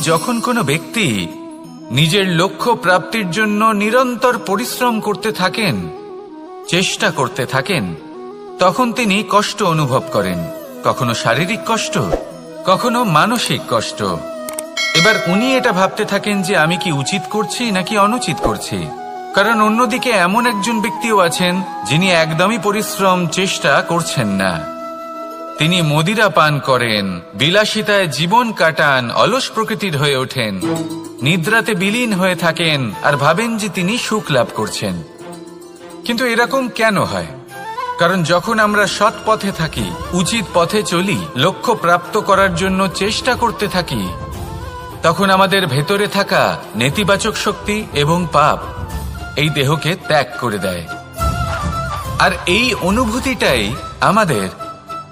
যখন কোনো ব্যক্তি নিজের লক্ষ্য প্রাপ্তির জন্য নিরন্তর পরিশ্রম করতে থাকেন, চেষ্টা করতে থাকেন, তখন তিনি কষ্ট অনুভব করেন, কখনো শারীরিক কষ্ট, কখনো মানসিক কষ্ট। এবার উনি এটা ভাবতে থাকেন যে আমি কি উচিত করছি নাকি অনুচিত করছি। কারণ অন্যদিকে এমন একজন ব্যক্তিও আছেন যিনি একদমই পরিশ্রম চেষ্টা করছেন না। তিনি মদিরা পান করেন, বিলাসিতায় জীবন কাটান, অলস প্রকৃতির হয়ে ওঠেন, নিদ্রাতে বিলীন হয়ে থাকেন আর ভাবেন যে তিনি সুখ লাভ করছেন। কিন্তু এরকম কেন হয়? কারণ যখন আমরা সৎ পথে থাকি, উচিত পথে চলি, লক্ষ্য প্রাপ্ত করার জন্য চেষ্টা করতে থাকি, তখন আমাদের ভেতরে থাকা নেতিবাচক শক্তি এবং পাপ এই দেহকে ত্যাগ করে দেয়। আর এই অনুভূতিটাই আমাদের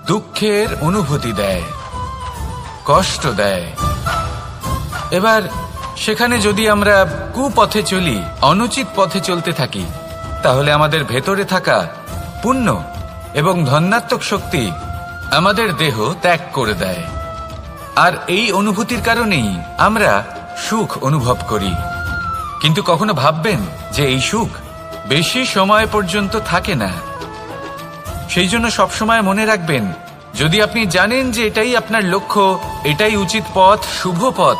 দুঃখের অনুভূতি দেয়, কষ্ট দেয়। এবার সেখানে যদি আমরা কুপথে চলি, অনুচিত পথে চলতে থাকি, তাহলে আমাদের ভেতরে থাকা পুণ্য এবং ধনাত্মক শক্তি আমাদের দেহ ত্যাগ করে দেয়। আর এই অনুভূতির কারণেই আমরা সুখ অনুভব করি। কিন্তু কখনো ভাববেন যে এই সুখ বেশি সময় পর্যন্ত থাকে না। সেই জন্য সবসময় মনে রাখবেন, যদি আপনি জানেন যে এটাই আপনার লক্ষ্য, এটাই উচিত পথ, শুভ পথ,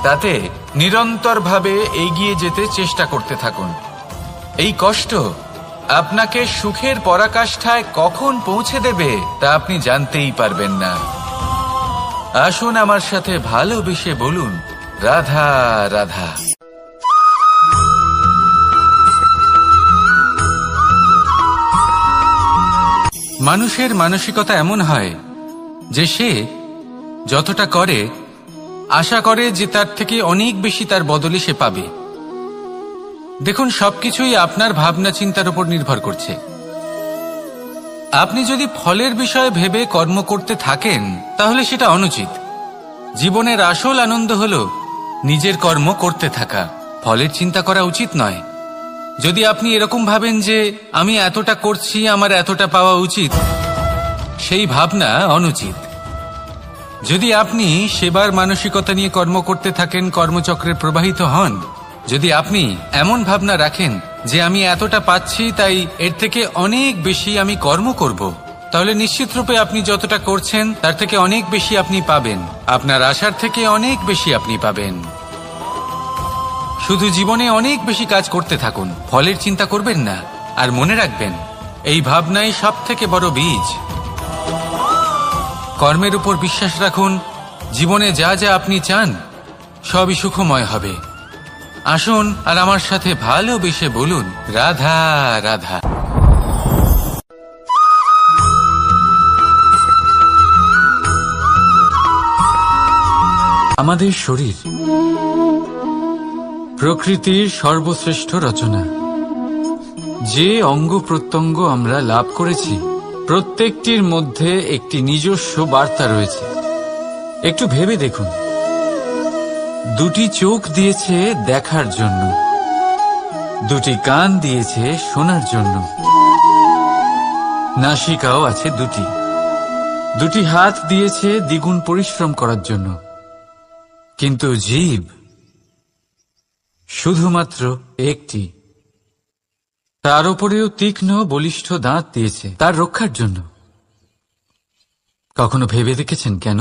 তাতে নিরন্তরভাবে এগিয়ে যেতে চেষ্টা করতে থাকুন। এই কষ্ট আপনাকে সুখের পরাকাষ্ঠায় কখন পৌঁছে দেবে তা আপনি জানতেই পারবেন না। আসুন আমার সাথে ভালোবেসে বলুন, রাধা রাধা। মানুষের মানসিকতা এমন হয় যে সে যতটা করে আশা করে যে তার থেকে অনেক বেশি তার বদলে সে পাবে। দেখুন, সবকিছুই আপনার ভাবনা চিন্তার উপর নির্ভর করছে। আপনি যদি ফলের বিষয়ে ভেবে কর্ম করতে থাকেন তাহলে সেটা অনুচিত। জীবনের আসল আনন্দ হলো নিজের কর্ম করতে থাকা, ফলের চিন্তা করা উচিত নয়। যদি আপনি এরকম ভাবেন যে আমি এতটা করছি, আমার এতটা পাওয়া উচিত, সেই ভাবনা অনুচিত। যদি আপনি সেবার মানসিকতা নিয়ে কর্ম করতে থাকেন, কর্মচক্রে প্রবাহিত হন, যদি আপনি এমন ভাবনা রাখেন যে আমি এতটা পাচ্ছি তাই এর থেকে অনেক বেশি আমি কর্ম করব, তাহলে নিশ্চিতরূপে আপনি যতটা করছেন তার থেকে অনেক বেশি আপনি পাবেন, আপনার আশার থেকে অনেক বেশি আপনি পাবেন। শুধু জীবনে অনেক বেশি কাজ করতে থাকুন, ফলের চিন্তা করবেন না। আর মনে রাখবেন, এই ভাবনাই সব থেকে বড় বীজ। কর্মের উপর বিশ্বাস রাখুন, জীবনে যা যা আপনি চান সবই সুখময় হবে। আসুন আর আমার সাথে ভালোবেসে বলুন, রাধা রাধা। আমাদের শরীর প্রকৃতির সর্বশ্রেষ্ঠ রচনা। যে অঙ্গ প্রত্যঙ্গ আমরা লাভ করেছি প্রত্যেকটির মধ্যে একটি নিজস্ব বার্তা রয়েছে। একটু ভেবে দেখুন, দুটি চোখ দিয়েছে দেখার জন্য, দুটি কান দিয়েছে শোনার জন্য, নাসিকাও আছে দুটি, দুটি হাত দিয়েছে দ্বিগুণ পরিশ্রম করার জন্য। কিন্তু জীব শুধুমাত্র একটি, তার উপরেও তীক্ষ্ণ বলিষ্ঠ দাঁত দিয়েছে তার রক্ষার জন্য। কখনো ভেবে দেখেছেন কেন?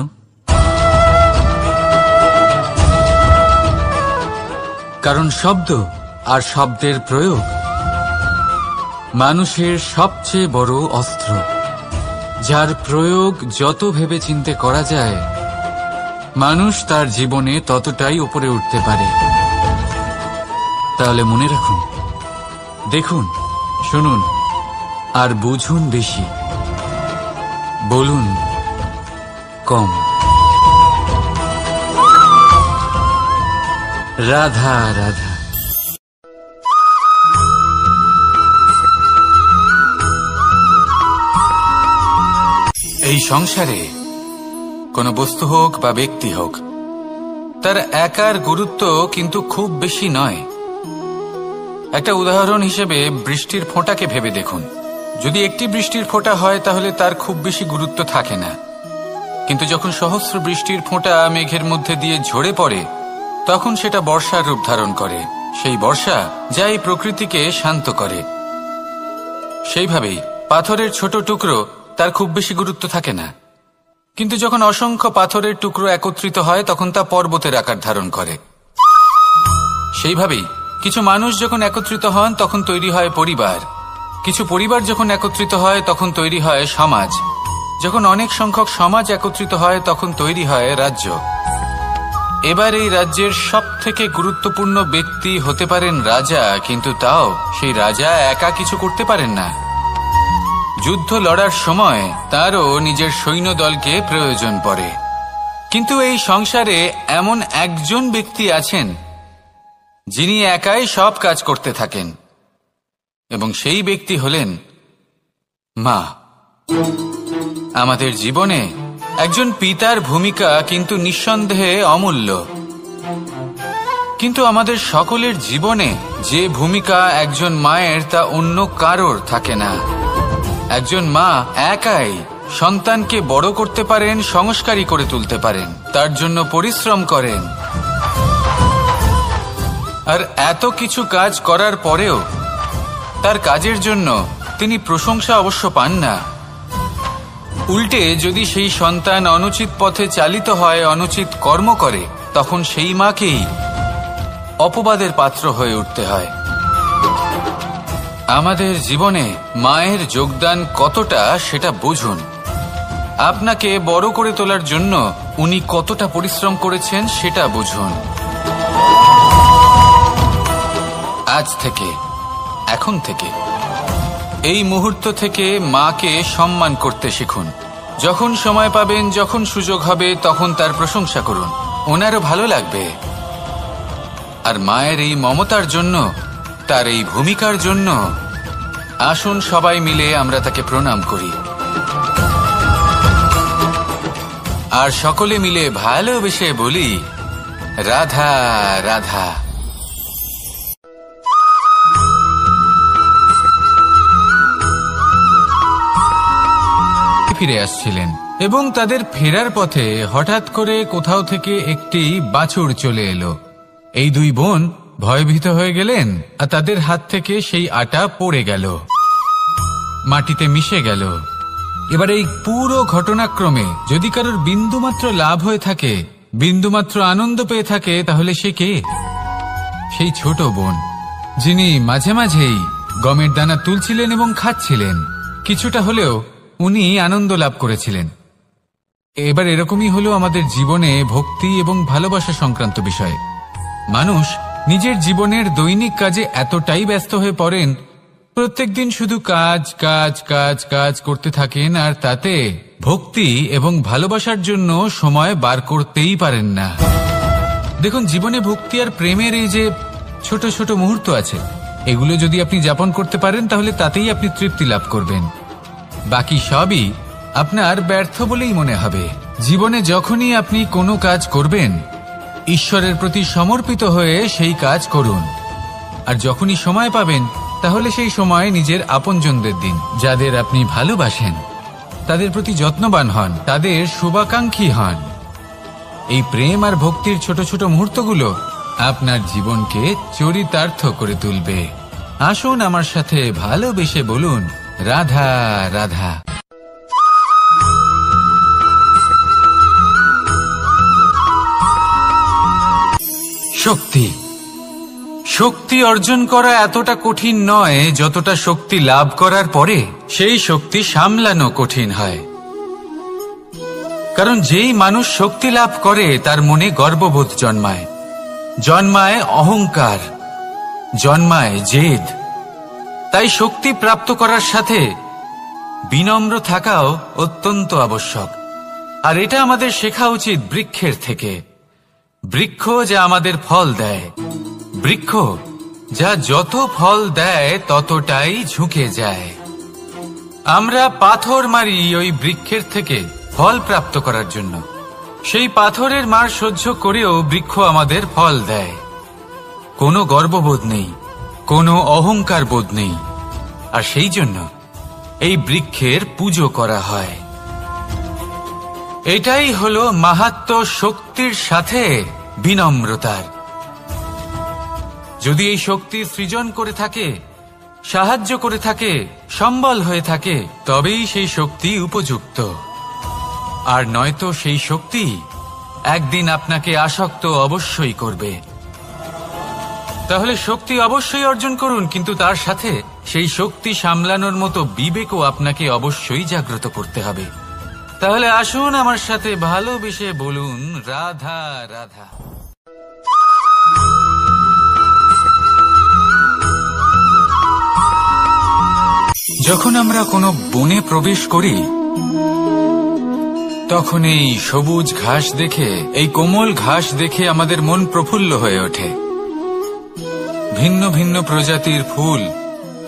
কারণ শব্দ আর শব্দের প্রয়োগ মানুষের সবচেয়ে বড় অস্ত্র, যার প্রয়োগ যত ভেবে চিন্তে করা যায় মানুষ তার জীবনে ততটাই উপরে উঠতে পারে। তাহলে মনে রাখুন, দেখুন, শুনুন আর বুঝুন বেশি, বলুন কম। রাধা রাধা। এই সংসারে কোনো বস্তু হোক বা ব্যক্তি হোক, তার একার গুরুত্ব কিন্তু খুব বেশি নয়। একটা উদাহরণ হিসেবে বৃষ্টির ফোঁটাকে ভেবে দেখুন। যদি একটি বৃষ্টির ফোঁটা হয় তাহলে তার খুব বেশি গুরুত্ব থাকে না। কিন্তু যখন সহস্র বৃষ্টির ফোঁটা মেঘের মধ্যে দিয়ে ঝরে পড়ে তখন সেটা বর্ষার রূপ ধারণ করে। সেই বর্ষা যা এই প্রকৃতিকে শান্ত করে। সেইভাবেই পাথরের ছোট টুকরো তার খুব বেশি গুরুত্ব থাকে না, কিন্তু যখন অসংখ্য পাথরের টুকরো একত্রিত হয় তখন তা পর্বতের আকার ধারণ করে। সেইভাবেই কিছু মানুষ যখন একত্রিত হন তখন তৈরি হয় পরিবার, কিছু পরিবার যখন একত্রিত হয় তখন তৈরি হয় সমাজ, যখন অনেক সংখ্যক সমাজ একত্রিত হয় তখন তৈরি হয় রাজ্য। এবার এই রাজ্যের সবথেকে গুরুত্বপূর্ণ ব্যক্তি হতে পারেন রাজা, কিন্তু তাও সেই রাজা একা কিছু করতে পারেন না। যুদ্ধ লড়ার সময় তারও নিজের সৈন্যদলকে প্রয়োজন পড়ে। কিন্তু এই সংসারে এমন একজন ব্যক্তি আছেন যিনি একাই সব কাজ করতে থাকেন, এবং সেই ব্যক্তি হলেন মা। আমাদের জীবনে একজন পিতার ভূমিকা কিন্তু নিঃসন্দেহে অমূল্য, কিন্তু আমাদের সকলের জীবনে যে ভূমিকা একজন মায়ের তা অন্য কারোর থাকে না। একজন মা একাই সন্তানকে বড় করতে পারেন, সংস্কারী করে তুলতে পারেন, তার জন্য পরিশ্রম করেন। আর এত কিছু কাজ করার পরেও তার কাজের জন্য তিনি প্রশংসা অবশ্য পান না। উল্টে যদি সেই সন্তান অনুচিত পথে চালিত হয়, অনুচিত কর্ম করে, তখন সেই মাকেই অপবাদের পাত্র হয়ে উঠতে হয়। আমাদের জীবনে মায়ের যোগদান কতটা সেটা বুঝুন। আপনাকে বড় করে তোলার জন্য উনি কতটা পরিশ্রম করেছেন সেটা বুঝুন। আজ থেকে, এখন থেকে, এই মুহূর্ত থেকে মাকে সম্মান করতে শিখুন। যখন সময় পাবেন, যখন সুযোগ হবে, তখন তার প্রশংসা করুন, ওনারও ভালো লাগবে। আর মায়ের এই মমতার জন্য, তার এই ভূমিকার জন্য আসুন সবাই মিলে আমরা তাকে প্রণাম করি, আর সকলে মিলে ভালোবেসে বলি রাধা রাধা। ফিরে আসছিলেন এবং তাদের ফেরার পথে হঠাৎ করে কোথাও থেকে একটি বাছুর চলে এলো। এই দুই বোন ভয়ভীত হয়ে গেলেন, আর তাদের হাত থেকে সেই আটা পড়ে গেল, মাটিতে মিশে গেল। এবার এই পুরো ঘটনাক্রমে যদি কারোর বিন্দুমাত্র লাভ হয়ে থাকে, বিন্দুমাত্র আনন্দ পেয়ে থাকে, তাহলে সে কে? সেই ছোট বোন, যিনি মাঝে মাঝেই গমের দানা তুলছিলেন এবং খাচ্ছিলেন। কিছুটা হলেও উনি আনন্দ লাভ করেছিলেন। এবার এরকমই হলো আমাদের জীবনে ভক্তি এবং ভালোবাসা সংক্রান্ত বিষয়। মানুষ নিজের জীবনের দৈনিক কাজে এতটাই ব্যস্ত হয়ে পড়েন, প্রত্যেকদিন শুধু কাজ কাজ কাজ কাজ করতে থাকেন, আর তাতে ভক্তি এবং ভালোবাসার জন্য সময় বার করতেই পারেন না। দেখুন, জীবনে ভক্তি আর প্রেমের এই যে ছোট ছোট মুহূর্ত আছে, এগুলো যদি আপনি যাপন করতে পারেন তাহলে তাতেই আপনি তৃপ্তি লাভ করবেন। বাকি সবই আপনার ব্যর্থ বলেই মনে হবে। জীবনে যখনই আপনি কোনো কাজ করবেন, ঈশ্বরের প্রতি সমর্পিত হয়ে সেই কাজ করুন। আর যখনই সময় পাবেন, তাহলে সেই সময় নিজের আপনজনদের দিন, যাদের আপনি ভালোবাসেন, তাদের প্রতি যত্নবান হন, তাদের শুভাকাঙ্ক্ষী হন। এই প্রেম আর ভক্তির ছোট ছোট মুহূর্তগুলো আপনার জীবনকে চরিতার্থ করে তুলবে। আসুন আমার সাথে ভালোবেসে বলুন রাধা রাধা। শক্তি শক্তি অর্জন করা এতটা কঠিন নয় যতটা শক্তি লাভ করার পরে সেই শক্তি সামলানো কঠিন হয়। কারণ যেই মানুষ শক্তি লাভ করে তার মনে গর্ববোধ জন্মায়, জন্মায় অহংকার, জন্মায় জেদ। তাই শক্তি প্রাপ্ত করার সাথে বিনম্র থাকাও অত্যন্ত আবশ্যক। আর এটা আমাদের শেখা উচিত বৃক্ষের থেকে। বৃক্ষ যা আমাদের ফল দেয়, বৃক্ষ যা যত ফল দেয় ততটাই ঝুঁকে যায়। আমরা পাথর মারি ওই বৃক্ষের থেকে ফল প্রাপ্ত করার জন্য। সেই পাথরের মার সহ্য করেও বৃক্ষ আমাদের ফল দেয়। কোনো গর্ববোধ নেই, কোনো অহংকার বোধ নেই। আর সেই জন্য এই বৃক্ষের পুজো করা হয়। এটাই হলো মাহাত্ম্য শক্তির সাথে বিনম্রতার। যদি এই শক্তি সৃজন করে থাকে, সাহায্য করে থাকে, সম্বল হয়ে থাকে, তবেই সেই শক্তি উপযুক্ত। আর নয়তো সেই শক্তি একদিন আপনাকে আসক্ত অবশ্যই করবে। তাহলে শক্তি অবশ্যই অর্জন করুন, কিন্তু তার সাথে সেই শক্তি সামলানোর মতো বিবেকও আপনাকে অবশ্যই জাগ্রত করতে হবে। তাহলে আসুন আমার সাথে ভালোবেসে বলুন, রাধা রাধা। যখন আমরা কোনো বনে প্রবেশ করি, তখন এই সবুজ ঘাস দেখে, এই কোমল ঘাস দেখে আমাদের মন প্রফুল্ল হয়ে ওঠে। ভিন্ন ভিন্ন প্রজাতির ফুল,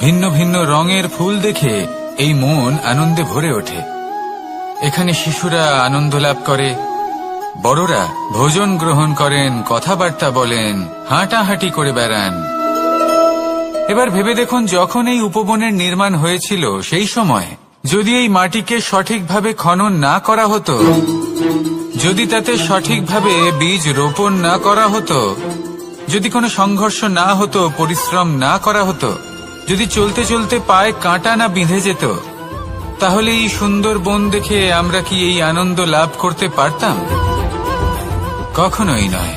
ভিন্ন ভিন্ন রঙের ফুল দেখে এই মন আনন্দে ভরে ওঠে। এখানে শিশুরা আনন্দ লাভ করে, বড়রা ভোজন গ্রহণ করেন, কথাবার্তা বলেন, হাঁটাহাঁটি করে বেড়ান। এবার ভেবে দেখুন, যখন এই উপবনের নির্মাণ হয়েছিল সেই সময় যদি এই মাটিকে সঠিকভাবে খনন না করা হতো, যদি তাতে সঠিকভাবে বীজ রোপণ না করা হতো, যদি কোনো সংঘর্ষ না হতো, পরিশ্রম না করা হতো, যদি চলতে চলতে পায়ে কাঁটা না বিঁধে যেত, তাহলে এই সুন্দর বন দেখে আমরা কি এই আনন্দ লাভ করতে পারতাম? কখনোই নয়।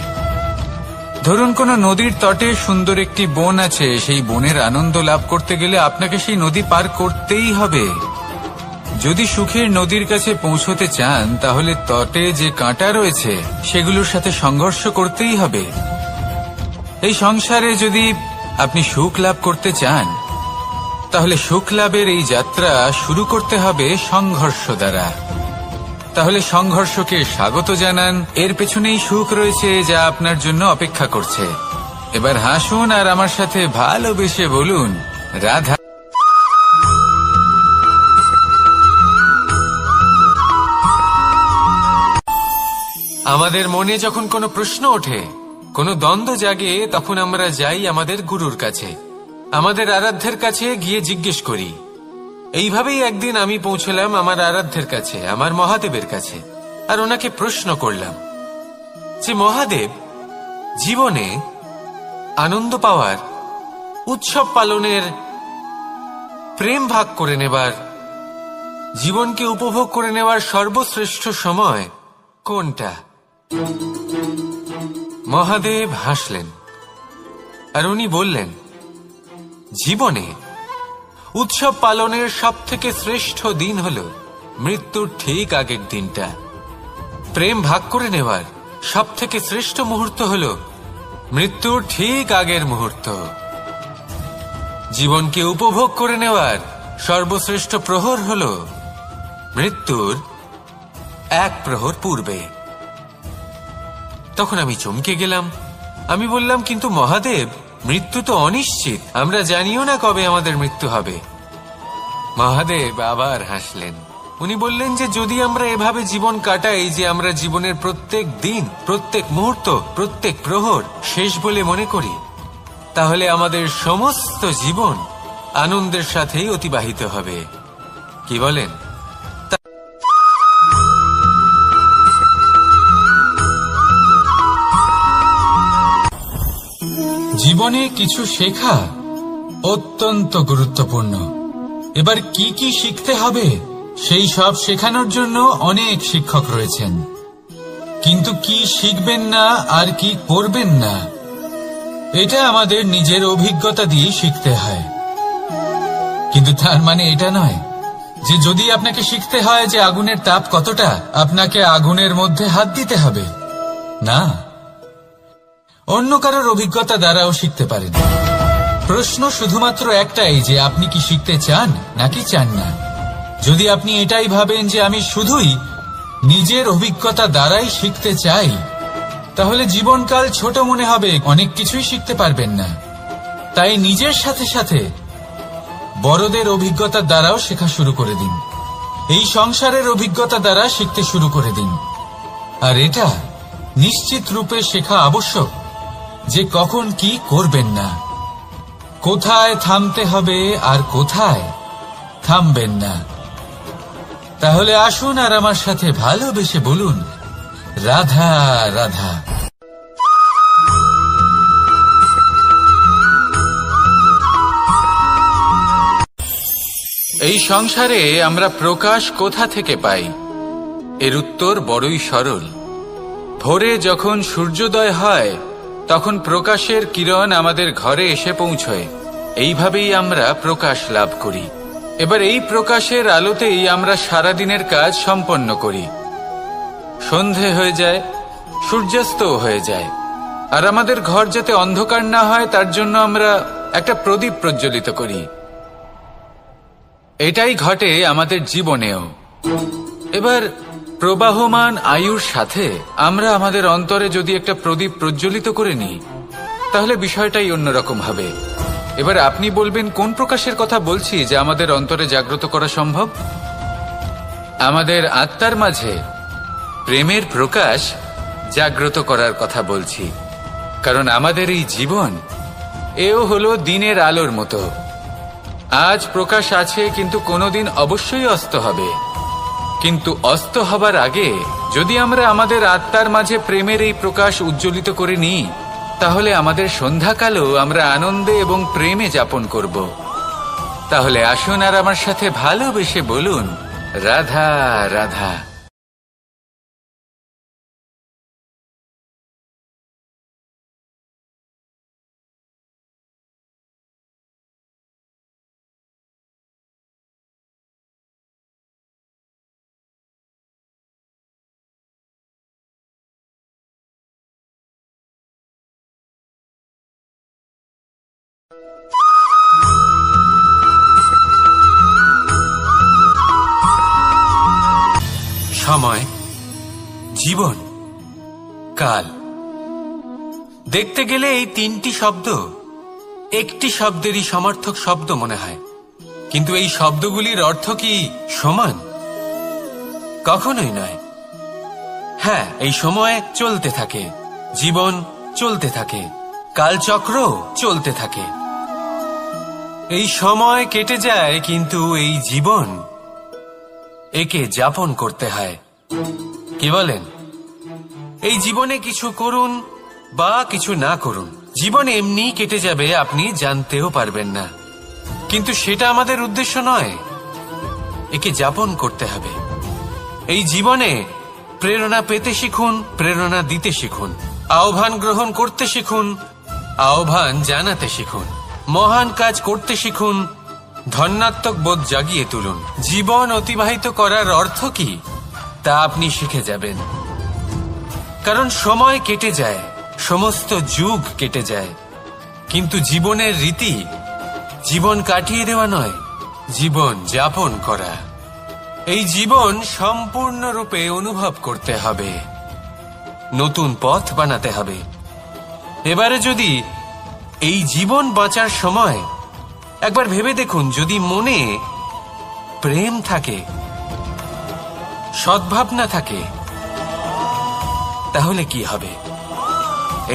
ধরুন কোনো নদীর তটে সুন্দর একটি বন আছে, সেই বনের আনন্দ লাভ করতে গেলে আপনাকে সেই নদী পার করতেই হবে। যদি সুখের নদীর কাছে পৌঁছতে চান, তাহলে তটে যে কাঁটা রয়েছে সেগুলোর সাথে সংঘর্ষ করতেই হবে। এই সংসারে যদি আপনি সুখ লাভ করতে চান, তাহলে সুখ লাভের এই যাত্রা শুরু করতে হবে সংঘর্ষ দ্বারা। তাহলে সংঘর্ষকে স্বাগত জানান, এর পেছনেই সুখ রয়েছে যা আপনার জন্য অপেক্ষা করছে। এবার হাসুন আর আমার সাথে ভালোবেসে বলুন, রাধা। আমাদের মনে যখন কোনো প্রশ্ন ওঠে, কোনো দ্বন্দ্ব জাগে, তখন আমরা যাই আমাদের গুরুর কাছে, আমাদের আরাধ্যের কাছে গিয়ে জিজ্ঞেস করি। এইভাবেই একদিন আমি পৌঁছলাম আমার আরাধ্যের কাছে, আমার মহাদেবের কাছে, আর ওনাকে প্রশ্ন করলাম যে মহাদেব, জীবনে আনন্দ পাওয়ার, উৎসব পালনের, প্রেম ভাগ করে নেবার, জীবনকে উপভোগ করে নেওয়ার সর্বশ্রেষ্ঠ সময় কোনটা? মহাদেব হাসলেন আর উনি বললেন, জীবনে উৎসব পালনের সবথেকে শ্রেষ্ঠ দিন হল মৃত্যুর ঠিক আগের দিনটা। প্রেম ভাগ করে নেওয়ার সবথেকে শ্রেষ্ঠ মুহূর্ত হল মৃত্যুর ঠিক আগের মুহূর্ত। জীবনকে উপভোগ করে নেওয়ার সর্বশ্রেষ্ঠ প্রহর হল মৃত্যুর এক প্রহর পূর্বে। তখন আমি চমকে গেলাম। আমি বললাম, কিন্তু মহাদেব, মৃত্যু তো অনিশ্চিত, আমরা জানিও না কবে আমাদের মৃত্যু হবে। মহাদেব আবার হাসলেন। উনি বললেন যে যদি আমরা এভাবে জীবন কাটাই যে আমরা জীবনের প্রত্যেক দিন, প্রত্যেক মুহূর্ত, প্রত্যেক প্রহর শেষ বলে মনে করি, তাহলে আমাদের সমস্ত জীবন আনন্দের সাথেই অতিবাহিত হবে। কি বলেন? জীবনে কিছু শেখা অত্যন্ত গুরুত্বপূর্ণ। এবার কি কি শিখতে হবে সেই সব শেখানোর জন্য অনেক শিক্ষক রয়েছেন, কিন্তু কি শিখবেন না আর কি করবেন না, এটা আমাদের নিজের অভিজ্ঞতা দিয়ে শিখতে হয়। কিন্তু তার মানে এটা নয় যে যদি আপনাকে শিখতে হয় যে আগুনের তাপ কতটা, আপনাকে আগুনের মধ্যে হাত দিতে হবে। না, অন্য কারোর অভিজ্ঞতা দ্বারাও শিখতে পারেন। প্রশ্ন শুধুমাত্র একটাই যে আপনি কি শিখতে চান নাকি চান না। যদি আপনি এটাই ভাবেন যে আমি শুধুই নিজের অভিজ্ঞতা দ্বারাই শিখতে চাই, তাহলে জীবনকাল ছোট মনে হবে, অনেক কিছুই শিখতে পারবেন না। তাই নিজের সাথে সাথে বড়দের অভিজ্ঞতা দ্বারাও শেখা শুরু করে দিন। এই সংসারের অভিজ্ঞতা দ্বারা শিখতে শুরু করে দিন। আর এটা নিশ্চিত রূপে শেখা আবশ্যক যে কখন কি করবেন না, কোথায় থামতে হবে আর কোথায় থামবেন না। তাহলে আসুন আর আমার সাথে ভালোবেসে বলুন, রাধা রাধা। এই সংসারে আমরা প্রকাশ কোথা থেকে পাই? এর উত্তর বড়ই সরল। ভোরে যখন সূর্যোদয় হয় তখন প্রকাশের কিরণ আমাদের ঘরে এসে পৌঁছয়। এইভাবেই আমরা প্রকাশ লাভ করি। এবার এই প্রকাশের আলোতেই আমরা সারাদিনের কাজ সম্পন্ন করি। সন্ধে হয়ে যায়, সূর্যাস্তও হয়ে যায়। আর আমাদের ঘর যাতে অন্ধকার না হয় তার জন্য আমরা একটা প্রদীপ প্রজ্বলিত করি। এটাই ঘটে আমাদের জীবনেও। এবার প্রবাহমান আয়ুর সাথে আমরা আমাদের অন্তরে যদি একটা প্রদীপ প্রজ্বলিত করে নিই তাহলে বিষয়টাই অন্যরকম হবে। এবার আপনি বলবেন কোন প্রকাশের কথা বলছি যা আমাদের অন্তরে জাগ্রত করা সম্ভব? আমাদের আত্মার মাঝে প্রেমের প্রকাশ জাগ্রত করার কথা বলছি। কারণ আমাদের এই জীবন এও হলো দিনের আলোর মতো। আজ প্রকাশ আছে, কিন্তু কোনোদিন অবশ্যই অস্ত হবে। কিন্তু অস্ত হবার আগে যদি আমরা আমাদের আত্মার মাঝে প্রেমের এই প্রকাশ উজ্জ্বলিত করে নিই তাহলে আমাদের সন্ধ্যাকালও আমরা আনন্দে এবং প্রেমে যাপন করব। তাহলে আসুন আর আমার সাথে ভালোবেসে বলুন, রাধা রাধা। সময়, জীবন, কাল। দেখতে গেলে এই তিনটি শব্দ একটি শব্দেরই সমার্থক শব্দ মনে হয়, কিন্তু এই শব্দগুলির অর্থ কি সমান? কখনোই নয়। হ্যাঁ, এই সময় চলতে থাকে, জীবন চলতে থাকে, কালচক্র চলতে থাকে। এই সময় কেটে যায়, কিন্তু এই জীবন একে যাপন করতে হয়। কি বলেন? এই জীবনে কিছু করুন বা কিছু না করুন, জীবন এমনি কেটে যাবে, আপনি জানতেও পারবেন না। কিন্তু সেটা আমাদের উদ্দেশ্য নয়, একে যাপন করতে হবে। এই জীবনে প্রেরণা পেতে শিখুন, প্রেরণা দিতে শিখুন, আহ্বান গ্রহণ করতে শিখুন, আহ্বান জানাতে শিখুন, মহান কাজ করতে শিখুন, ধন্যাত্মক বোধ জাগিয়ে তুলুন। জীবন অতিবাহিত করার অর্থ কি তা আপনি শিখে যাবেন। কারণ সময় কেটে যায়, সমস্ত যুগ কেটে যায়, কিন্তু জীবনের রীতি জীবন কাটিয়ে দেওয়া নয়, জীবন যাপন করা। এই জীবন সম্পূর্ণরূপে অনুভব করতে হবে, নতুন পথ বানাতে হবে। এবারে যদি এই জীবন বাঁচার সময় একবার ভেবে দেখুন, যদি মনে প্রেম থাকে, সদ্ভাবনা থাকে, তাহলে কি হবে?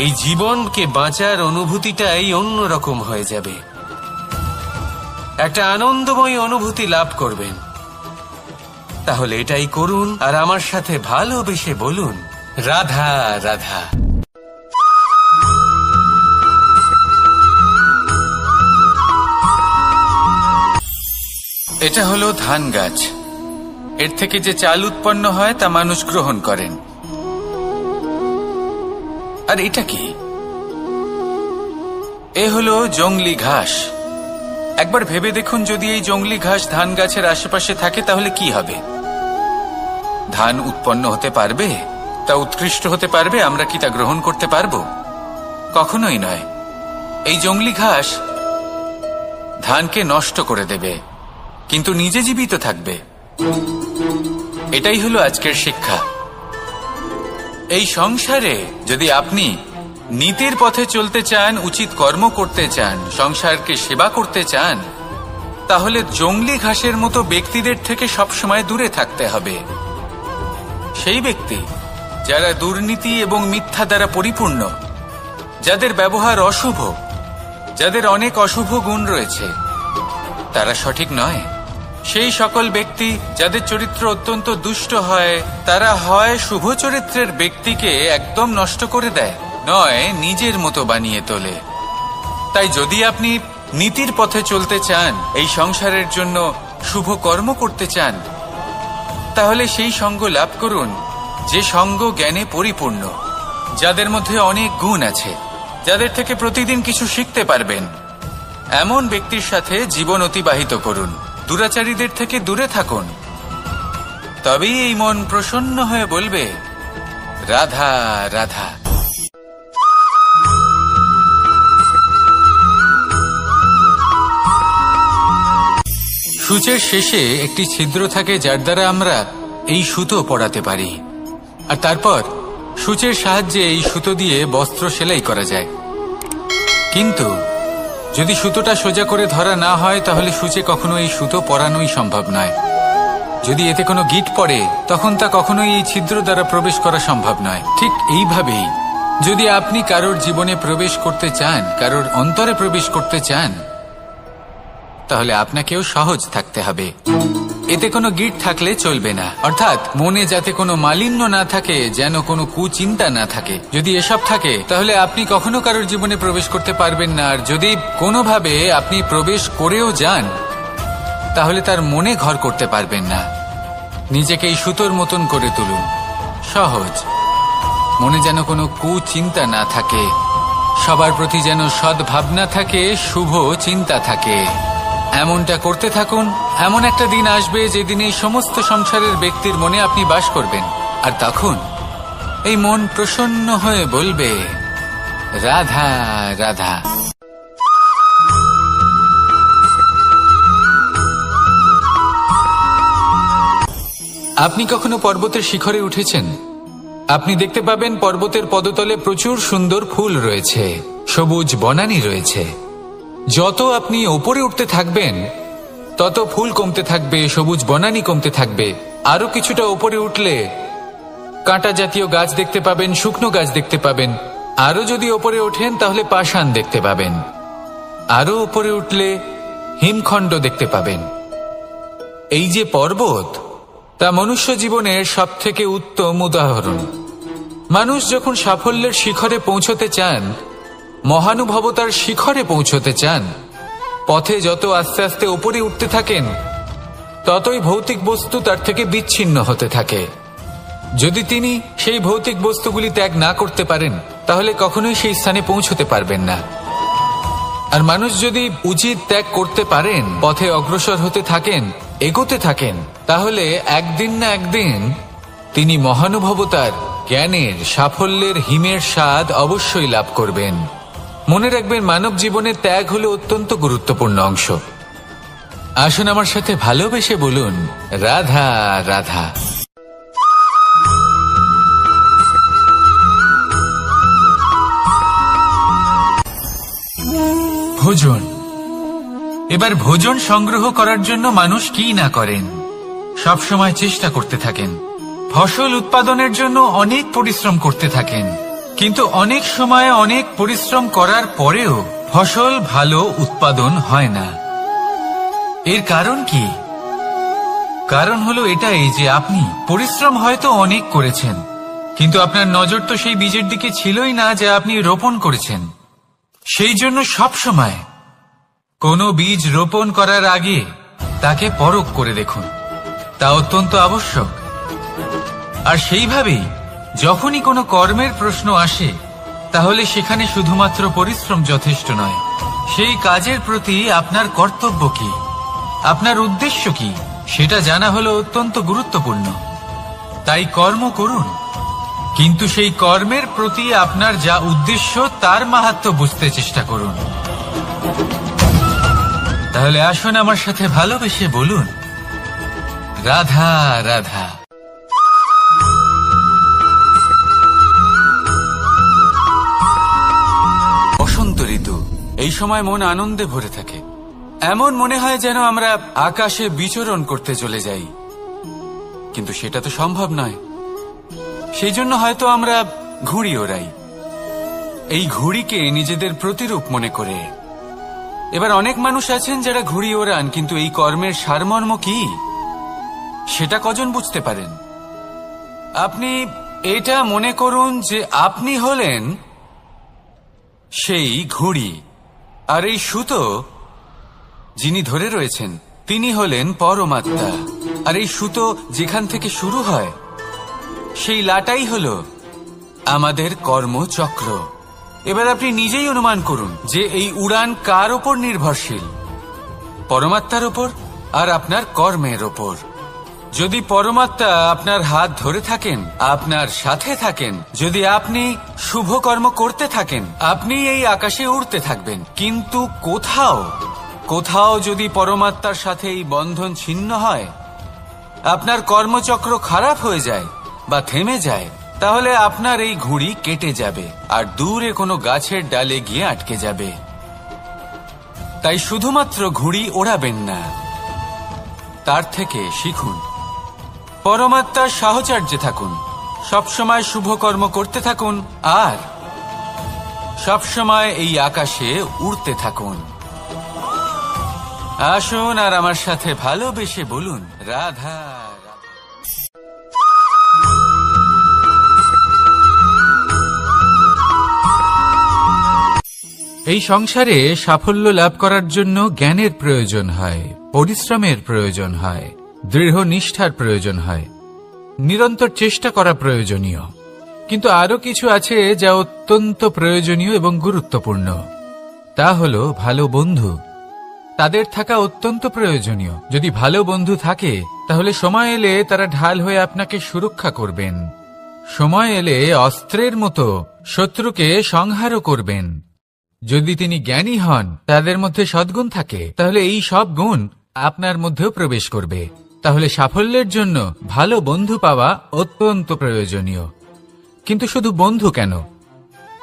এই জীবনকে বাঁচার অনুভূতিটাই অন্যরকম হয়ে যাবে, একটা আনন্দময় অনুভূতি লাভ করবেন। তাহলে এটাই করুন আর আমার সাথে ভালোবেসে বলুন, রাধা রাধা। এটা হলো ধান গাছ। এর থেকে যে চাল উৎপন্ন হয় তা মানুষ গ্রহণ করেন। আর এটা কি? এ হলো জংলি ঘাস। একবার ভেবে দেখুন, যদি এই জংলি ঘাস ধান গাছের আশেপাশে থাকে তাহলে কি হবে? ধান উৎপন্ন হতে পারবে? তা উৎকৃষ্ট হতে পারবে? আমরা কি তা গ্রহণ করতে পারবো? কখনোই নয়। এই জংলি ঘাস ধানকে নষ্ট করে দেবে, কিন্তু নিজে জীবিত থাকবে। এটাই হলো আজকের শিক্ষা। এই সংসারে যদি আপনি নীতির পথে চলতে চান, উচিত কর্ম করতে চান, সংসারকে সেবা করতে চান, তাহলে জংলি ঘাসের মতো ব্যক্তিদের থেকে সবসময় দূরে থাকতে হবে। সেই ব্যক্তি যারা দুর্নীতি এবং মিথ্যা দ্বারা পরিপূর্ণ, যাদের ব্যবহার অশুভ, যাদের অনেক অশুভ গুণ রয়েছে, তারা সঠিক নয়। সেই সকল ব্যক্তি যাদের চরিত্র অত্যন্ত দুষ্ট হয়, তারা হয় শুভ চরিত্রের ব্যক্তিকে একদম নষ্ট করে দেয়, নয় নিজের মতো বানিয়ে তোলে। তাই যদি আপনি নীতির পথে চলতে চান, এই সংসারের জন্য শুভ কর্ম করতে চান, তাহলে সেই সঙ্গ লাভ করুন যে সঙ্গ জ্ঞানে পরিপূর্ণ, যাদের মধ্যে অনেক গুণ আছে, যাদের থেকে প্রতিদিন কিছু শিখতে পারবেন। এমন ব্যক্তির সাথে জীবন অতিবাহিত করুন, দুরাচারীদের থেকে দূরে থাকুন। তবেই এই মন প্রসন্ন হয়ে বলবে, রাধা রাধা। সূচের শেষে একটি ছিদ্র থাকে, যার দ্বারা আমরা এই সুতো পরাতে পারি, আর তারপর সূচের সাহায্যে এই সুতো দিয়ে বস্ত্র সেলাই করা যায়। কিন্তু যদি সুতোটা সোজা করে ধরা না হয়, তাহলে সূচে কখনো এই সুতো পরানোই সম্ভব নয়। যদি এতে কোনো গিঁট পড়ে, তখন তা কখনোই এই ছিদ্র দ্বারা প্রবেশ করা সম্ভব নয়। ঠিক এইভাবেই যদি আপনি কারোর জীবনে প্রবেশ করতে চান, কারোর অন্তরে প্রবেশ করতে চান, তাহলে আপনাকেও সহজ থাকতে হবে। এতে কোনো গিঁট থাকলে চলবে না, অর্থাৎ মনে যাতে কোনো মালিন্য না থাকে, যেন কোনো কুচিন্তা না থাকে। যদি এসব থাকে, তাহলে আপনি কখনো কারোর জীবনে প্রবেশ করতে পারবেন না। আর যদি কোনোভাবে আপনি প্রবেশ করেও যান, তাহলে তার মনে ঘর করতে পারবেন না। নিজেকে এই সুতোর মতন করে তুলুন, সহজ। মনে যেন কোনো কুচিন্তা না থাকে, সবার প্রতি যেন সদ্ভাবনা থাকে, শুভ চিন্তা থাকে। এমনটা করতে থাকুন। এমন একটা দিন আসবে যেদিন এই সমস্ত সংসারের ব্যক্তির মনে আপনি বাস করবেন, আর তখন এই মন প্রসন্ন হয়ে বলবে, রাধা রাধা। আপনি কখনো পর্বতের শিখরে উঠেছেন? আপনি দেখতে পাবেন পর্বতের পদতলে প্রচুর সুন্দর ফুল রয়েছে, সবুজ বনানী রয়েছে। যত আপনি ওপরে উঠতে থাকবেন, তত ফুল কমতে থাকবে, সবুজ বনানী কমতে থাকবে। আরো কিছুটা ওপরে উঠলে কাঁটা জাতীয় গাছ দেখতে পাবেন, শুকনো গাছ দেখতে পাবেন। আরো যদি ওপরে ওঠেন, তাহলে পাষাণ দেখতে পাবেন। আরো ওপরে উঠলে হিমখণ্ড দেখতে পাবেন। এই যে পর্বত, তা মনুষ্য জীবনের সবথেকে উত্তম উদাহরণ। মানুষ যখন সাফল্যের শিখরে পৌঁছতে চান, মহানুভবতার শিখরে পৌঁছতে চান, পথে যত আস্তে আস্তে উপরে উঠতে থাকেন, ততই ভৌতিক বস্তু তার থেকে বিচ্ছিন্ন হতে থাকে। যদি তিনি সেই ভৌতিক বস্তুগুলি ত্যাগ না করতে পারেন, তাহলে কখনোই সেই স্থানে পৌঁছতে পারবেন না। আর মানুষ যদি উচিত ত্যাগ করতে পারেন, পথে অগ্রসর হতে থাকেন, এগোতে থাকেন, তাহলে একদিন না একদিন তিনি মহানুভবতার, জ্ঞানের, সাফল্যের হিমের স্বাদ অবশ্যই লাভ করবেন। মনে রাখবেন, মানব জীবনের ত্যাগ হলো অত্যন্ত গুরুত্বপূর্ণ অংশ। আসুন আমার সাথে ভালোবেসে বলুন, রাধা রাধা। ভোজন। এবার ভোজন সংগ্রহ করার জন্য মানুষ কি না করেন, সব সময় চেষ্টা করতে থাকেন। ফসল উৎপাদনের জন্য অনেক পরিশ্রম করতে থাকেন, কিন্তু অনেক সময় অনেক পরিশ্রম করার পরেও ফসল ভালো উৎপাদন হয় না। এর কারণ কি? কারণ হলো এটাই যে আপনি পরিশ্রম হয়তো অনেক করেছেন, কিন্তু আপনার নজর তো সেই বীজের দিকে ছিলই না যা আপনি রোপণ করেছেন। সেই জন্য সব সময় কোনো বীজ রোপণ করার আগে তাকে পরখ করে দেখুন, তা অত্যন্ত আবশ্যক। আর সেইভাবেই যখনই কোনো কর্মের প্রশ্ন আসে, তাহলে সেখানে শুধুমাত্র পরিশ্রম যথেষ্ট নয়। সেই কাজের প্রতি আপনার কর্তব্য কি, আপনার উদ্দেশ্য কি, সেটা জানা হলো অত্যন্ত গুরুত্বপূর্ণ। তাই কর্ম করুন, কিন্তু সেই কর্মের প্রতি আপনার যা উদ্দেশ্য, তার মাহাত্ম্য বুঝতে চেষ্টা করুন। তাহলে আসুন আমার সাথে ভালোবেসে বলুন, রাধা রাধা। বসন্ত ঋতু, এই সময় মন আনন্দে ভরে থাকে। এমন মনে হয় যেন আমরা আকাশে বিচরণ করতে চলে যাই, কিন্তু সেটা তো সম্ভব নয়। সেই জন্য হয়তো আমরা ঘুড়ি ওড়াই, এই ঘুড়িকে নিজেদের প্রতিরূপ মনে করে। এবার অনেক মানুষ আছেন যারা ঘুড়ি ওড়ান, কিন্তু এই কর্মের সারমর্ম কি সেটা কজন বুঝতে পারেন? আপনি এটা মনে করুন যে আপনি হলেন সেই ঘুড়ি, আর এই সুতো যিনি ধরে রয়েছেন তিনি হলেন পরমাত্মা। আর এই সুতো যেখান থেকে শুরু হয় সেই লাটাই হলো আমাদের কর্মচক্র। এবার আপনি নিজেই অনুমান করুন যে এই উড়ান কার ওপর নির্ভরশীল? পরমাত্মার ওপর আর আপনার কর্মের ওপর। যদি পরমাত্মা আপনার হাত ধরে থাকেন, আপনার সাথে থাকেন, যদি আপনি শুভ কর্ম করতে থাকেন, আপনি এই আকাশে উড়তে থাকবেন। কিন্তু কোথাও যদি পরমাত্মার সাথে এই বন্ধন ছিন্ন হয়, আপনার কর্মচক্র খারাপ হয়ে যায় বা থেমে যায়, তাহলে আপনার এই ঘুড়ি কেটে যাবে আর দূরে কোনো গাছের ডালে গিয়ে আটকে যাবে। তাই শুধুমাত্র ঘুড়ি ওড়াবেন না, তার থেকে শিখুন, পরমাত্মার সাহচর্যে থাকুন, সবসময় শুভ কর্ম করতে থাকুন আর সবসময় এই আকাশে উড়তে থাকুন। আসুন আর আমার সাথে ভালোবেসে বলুন, রাধা। এই সংসারে সাফল্য লাভ করার জন্য জ্ঞানের প্রয়োজন হয়, পরিশ্রমের প্রয়োজন হয়, দৃঢ় নিষ্ঠার প্রয়োজন হয়, নিরন্তর চেষ্টা করা প্রয়োজনীয়। কিন্তু আরো কিছু আছে যা অত্যন্ত প্রয়োজনীয় এবং গুরুত্বপূর্ণ। তা হলো ভালো বন্ধু। তাদের থাকা অত্যন্ত প্রয়োজনীয়। যদি ভালো বন্ধু থাকে তাহলে সময় এলে তারা ঢাল হয়ে আপনাকে সুরক্ষা করবেন। সময় এলে অস্ত্রের মতো শত্রুকে সংহারও করবেন। যদি তিনি জ্ঞানী হন, তাদের মধ্যে সদ্গুণ থাকে, তাহলে এই সব গুণ আপনার মধ্যেও প্রবেশ করবে। তাহলে সাফল্যের জন্য ভালো বন্ধু পাওয়া অত্যন্ত প্রয়োজনীয়। কিন্তু শুধু বন্ধু কেন,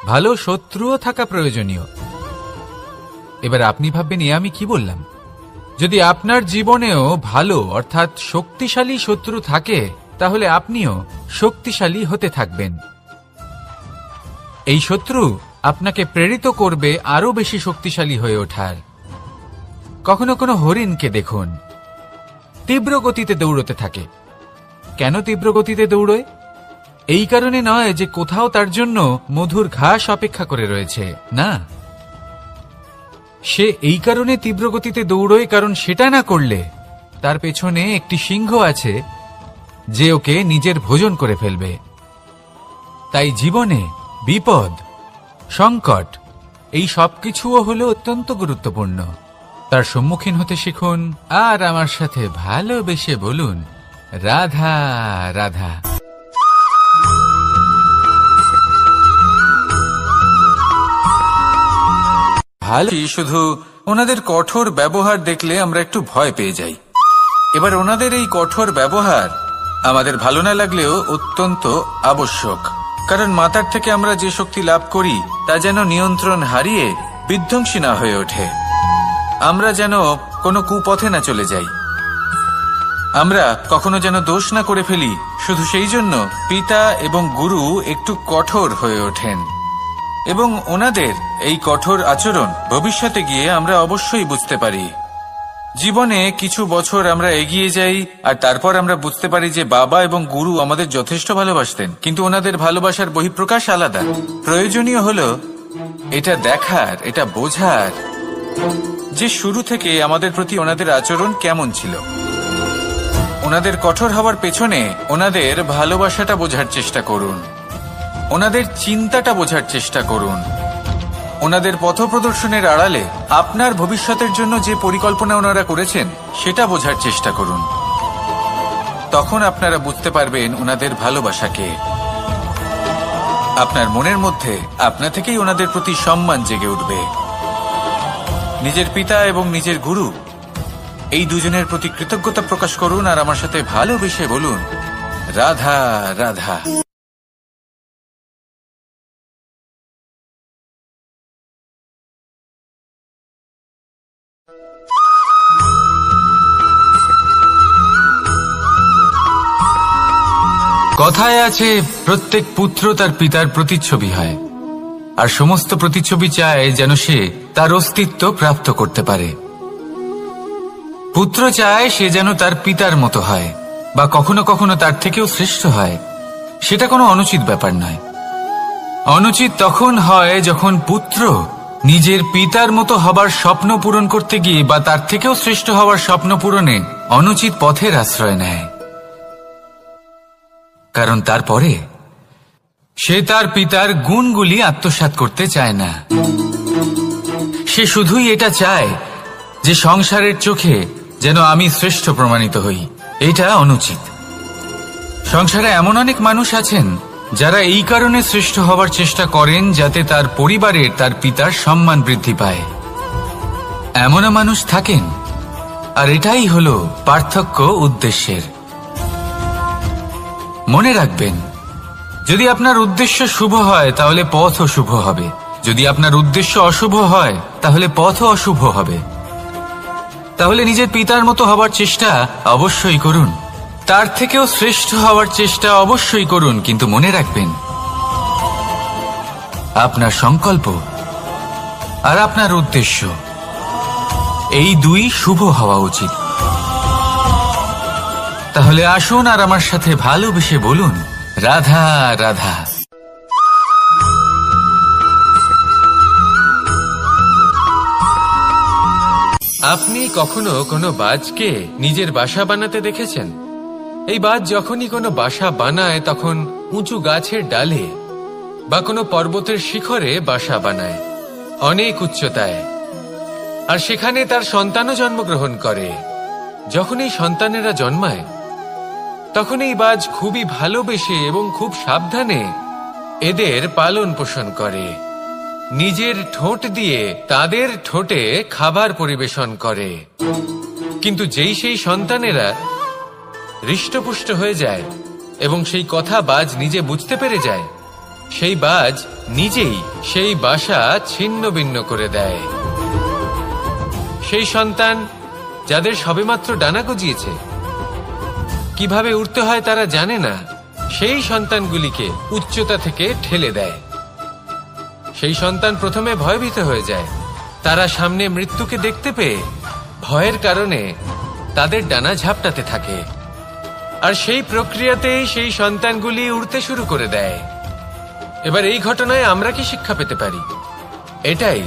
ভালো শত্রুও থাকা প্রয়োজনীয়। এবার আপনি ভাববেন, আমি কি বললাম? যদি আপনার জীবনেও ভালো অর্থাৎ শক্তিশালী শত্রু থাকে, তাহলে আপনিও শক্তিশালী হতে থাকবেন। এই শত্রু আপনাকে প্রেরিত করবে আরো বেশি শক্তিশালী হয়ে ওঠার। কখনো কোনো হরিণকে দেখুন, তীব্র গতিতে দৌড়তে থাকে। কেন তীব্র গতিতে দৌড়য়? এই কারণে নয় যে কোথাও তার জন্য মধুর ঘাস অপেক্ষা করে রয়েছে, না। সে এই কারণে তীব্র গতিতে দৌড়য় কারণ সেটা না করলে তার পেছনে একটি সিংহ আছে যে ওকে নিজের ভোজন করে ফেলবে। তাই জীবনে বিপদ, সংকট, এই সবকিছুও হলো অত্যন্ত গুরুত্বপূর্ণ। তার সম্মুখীন হতে শিখুন আর আমার সাথে ভালোবেসে বলুন, রাধা রাধা। ভালো শুধু ওনাদের কঠোর ব্যবহার দেখলে আমরা একটু ভয় পেয়ে যাই। এবার ওনাদের এই কঠোর ব্যবহার আমাদের ভালো না লাগলেও অত্যন্ত আবশ্যক, কারণ মাতার থেকে আমরা যে শক্তি লাভ করি তা যেন নিয়ন্ত্রণ হারিয়ে বিধ্বংসী না হয়ে ওঠে। আমরা যেন কোনো কুপথে না চলে যাই, আমরা কখনো যেন দোষ না করে ফেলি। শুধু সেই জন্য পিতা এবং গুরু একটু কঠোর হয়ে ওঠেন, এবং ওনাদের এই কঠোর আচরণ ভবিষ্যতে গিয়ে আমরা অবশ্যই বুঝতে পারি। জীবনে কিছু বছর আমরা এগিয়ে যাই আর তারপর আমরা বুঝতে পারি যে বাবা এবং গুরু আমাদের যথেষ্ট ভালোবাসতেন, কিন্তু ওনাদের ভালোবাসার বহিঃপ্রকাশ আলাদা। প্রয়োজনীয় হলো এটা দেখার, এটা বোঝার যে শুরু থেকে আমাদের প্রতি ওনাদের আচরণ কেমন ছিল। ওনাদের কঠোর হওয়ার পেছনে ওনাদের ভালোবাসাটা বোঝার চেষ্টা করুন, ওনাদের চিন্তাটা বোঝার চেষ্টা করুন, ওনাদের পথপ্রদর্শনের আড়ালে আপনার ভবিষ্যতের জন্য যে পরিকল্পনা ওনারা করেছেন সেটা বোঝার চেষ্টা করুন। তখন আপনারা বুঝতে পারবেন ওনাদের ভালোবাসাকে। আপনার মনের মধ্যে আপনা থেকেই ওনাদের প্রতি সম্মান জেগে উঠবে। নিজের পিতা এবং নিজের গুরু এই দুজনের প্রতি কৃতজ্ঞতা প্রকাশ করুন আর আমার সাথে ভালোবেসে বলুন, রাধা রাধা। কথায় আছে, প্রত্যেক পুত্র তার পিতার প্রতিচ্ছবি হয়। আর সমস্ত প্রতিচ্ছবি চায় যেন সে তার অস্তিত্ব প্রাপ্ত করতে পারে। পুত্র চায় সে যেন তার পিতার মতো হয় বা কখনো কখনো তার থেকেও শ্রেষ্ঠ হয়। সেটা কোনো অনুচিত ব্যাপার নয়। অনুচিত তখন হয় যখন পুত্র নিজের পিতার মতো হবার স্বপ্ন পূরণ করতে গিয়ে বা তার থেকেও শ্রেষ্ঠ হওয়ার স্বপ্ন পূরণে অনুচিত পথের আশ্রয় নেয়। কারণ তারপরে সে তার পিতার গুণগুলি আত্মসাৎ করতে চায় না। সে শুধুই এটা চায় যে সংসারের চোখে যেন আমি শ্রেষ্ঠ প্রমাণিত হই। এটা অনুচিত। সংসারে এমন অনেক মানুষ আছেন যারা এই কারণে শ্রেষ্ঠ হওয়ার চেষ্টা করেন যাতে তার পরিবারের তার পিতার সম্মান বৃদ্ধি পায়। এমনও মানুষ থাকেন, আর এটাই হলো পার্থক্য উদ্দেশ্যের। মনে রাখবেন, যদি আপনার উদ্দেশ্য শুভ হয় তাহলে পথও শুভ হবে, যদি আপনার উদ্দেশ্য অশুভ হয় তাহলে পথও অশুভ হবে। তাহলে নিজের পিতার মতো হবার চেষ্টা অবশ্যই করুন, তার থেকেও শ্রেষ্ঠ হওয়ার চেষ্টা অবশ্যই করুন, কিন্তু মনে রাখবেন আপনার সংকল্প আর আপনার উদ্দেশ্য এই দুই শুভ হওয়া উচিত। তাহলে আসুন আর আমার সাথে ভালোবেসে বলুন, রাধা রাধা। আপনি কখনো কোনো বাজকে নিজের বাসা বানাতে দেখেছেন? এই বাজ যখনই কোনো বাসা বানায় তখন উঁচু গাছের ডালে বা কোনো পর্বতের শিখরে বাসা বানায়, অনেক উচ্চতায়, আর সেখানে তার সন্তানও জন্মগ্রহণ করে। যখন এই সন্তানেরা জন্মায় তখন এই বাজ খুবই ভালোবেসে এবং খুব সাবধানে এদের পালন পোষণ করে। নিজের ঠোঁট দিয়ে তাদের ঠোঁটে খাবার পরিবেশন করে। কিন্তু যেই সেই সন্তানেরা হৃষ্টপুষ্ট হয়ে যায় এবং সেই কথা বাজ নিজে বুঝতে পেরে যায়, সেই বাজ নিজেই সেই বাসা ছিন্ন ভিন্ন করে দেয়। সেই সন্তান যাদের সবেমাত্র ডানা গজিয়েছে, কিভাবে উড়তে হয় তারা জানে না, সেই সন্তানগুলিকে উচ্চতা থেকে ঠেলে দেয়। সেই সন্তান প্রথমে ভয়ভীত হয়ে যায়। তারা সামনে মৃত্যুকে দেখতে পেয়ে ভয়ের কারণে তাদের ডানা ঝাপটাতে থাকে, আর সেই প্রক্রিয়াতেই সেই সন্তানগুলি উড়তে শুরু করে দেয়। এবার এই ঘটনায় আমরা কি শিক্ষা পেতে পারি? এটাই,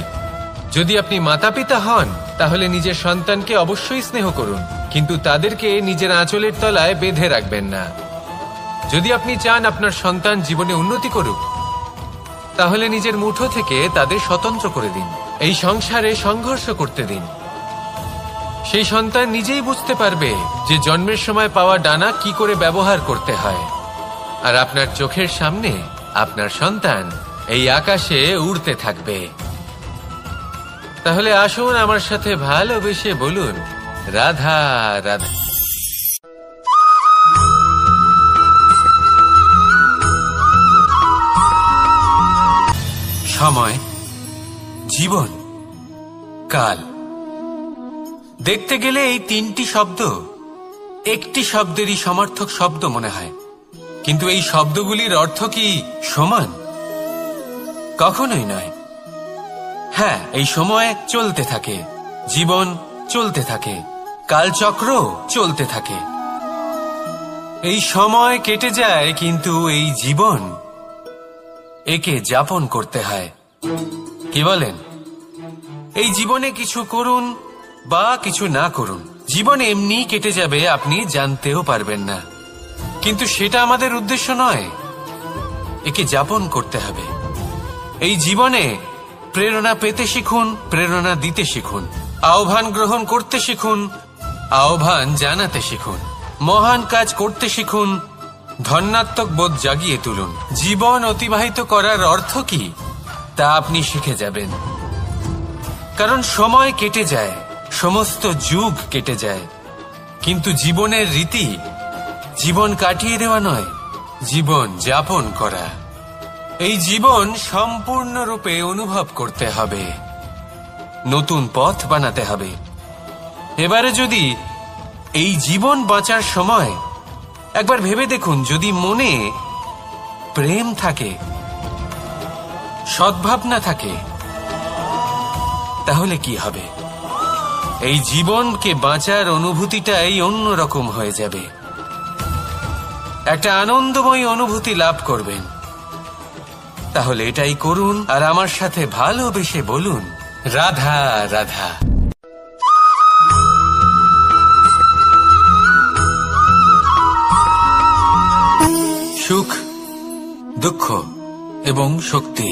যদি আপনি মাতা পিতা হন তাহলে নিজের সন্তানকে অবশ্যই স্নেহ করুন, কিন্তু তাদেরকে নিজের আঁচলের তলায় বেঁধে রাখবেন না। যদি আপনি চান আপনার সন্তান জীবনে উন্নতি করুক, তাহলে নিজের মুঠো থেকে তাদের স্বতন্ত্র করে দিন। এই সংসারে সংঘর্ষ করতে দিন। সেই সন্তান নিজেই বুঝতে পারবে যে জন্মের সময় পাওয়া ডানা কি করে ব্যবহার করতে হয়। আর আপনার চোখের সামনে আপনার সন্তান এই আকাশে উড়তে থাকবে। তাহলে আসুন আমার সাথে ভালোবেসে বলুন, রাধা রাধা। সময়, জীবন, কাল। দেখতে গেলে এই তিনটি শব্দ একটি শব্দেরই সমার্থক শব্দ মনে হয়, কিন্তু এই শব্দগুলির অর্থ কি সমান? কখনোই নয়। হ্যাঁ, এই সময় চলতে থাকে, জীবন চলতে থাকে, কালচক্র চলতে থাকে। এই সময় কেটে যায়, কিন্তু এই জীবন একে যাপন করতে হয়। কি বলেন? এই জীবনে কিছু করুন বা কিছু না করুন, জীবন এমনি কেটে যাবে, আপনি জানতেও পারবেন না। কিন্তু সেটা আমাদের উদ্দেশ্য নয়। একে যাপন করতে হবে। এই জীবনে প্রেরণা পেতে শিখুন, প্রেরণা দিতে শিখুন, আহ্বান গ্রহণ করতে শিখুন, আহ্বান জানাতে শিখুন, মহান কাজ করতে শিখুন, ধন্যাত্মক বোধ জাগিয়ে তুলুন। জীবন অতিবাহিত করার অর্থ কি তা আপনি শিখে যাবেন। কারণ সময় কেটে যায়, সমস্ত যুগ কেটে যায়, কিন্তু জীবনের রীতি জীবন কাটিয়ে দেওয়া নয়, জীবন যাপন করা। এই জীবন সম্পূর্ণরূপে অনুভব করতে হবে, নতুন পথ বানাতে হবে। এবারে যদি এই জীবন বাঁচার সময় একবার ভেবে দেখুন, যদি মনে প্রেম থাকে সদ্ভাব না থাকে, তাহলে কি হবে? এই জীবনকে বাঁচার অনুভূতিটাই অন্যরকম হয়ে যাবে। একটা আনন্দময় অনুভূতি লাভ করবেন। তাহলে এটাই করুন আর আমার সাথে ভালোবেসে বলুন, রাধা রাধা। সুখ, দুঃখ এবং শক্তি,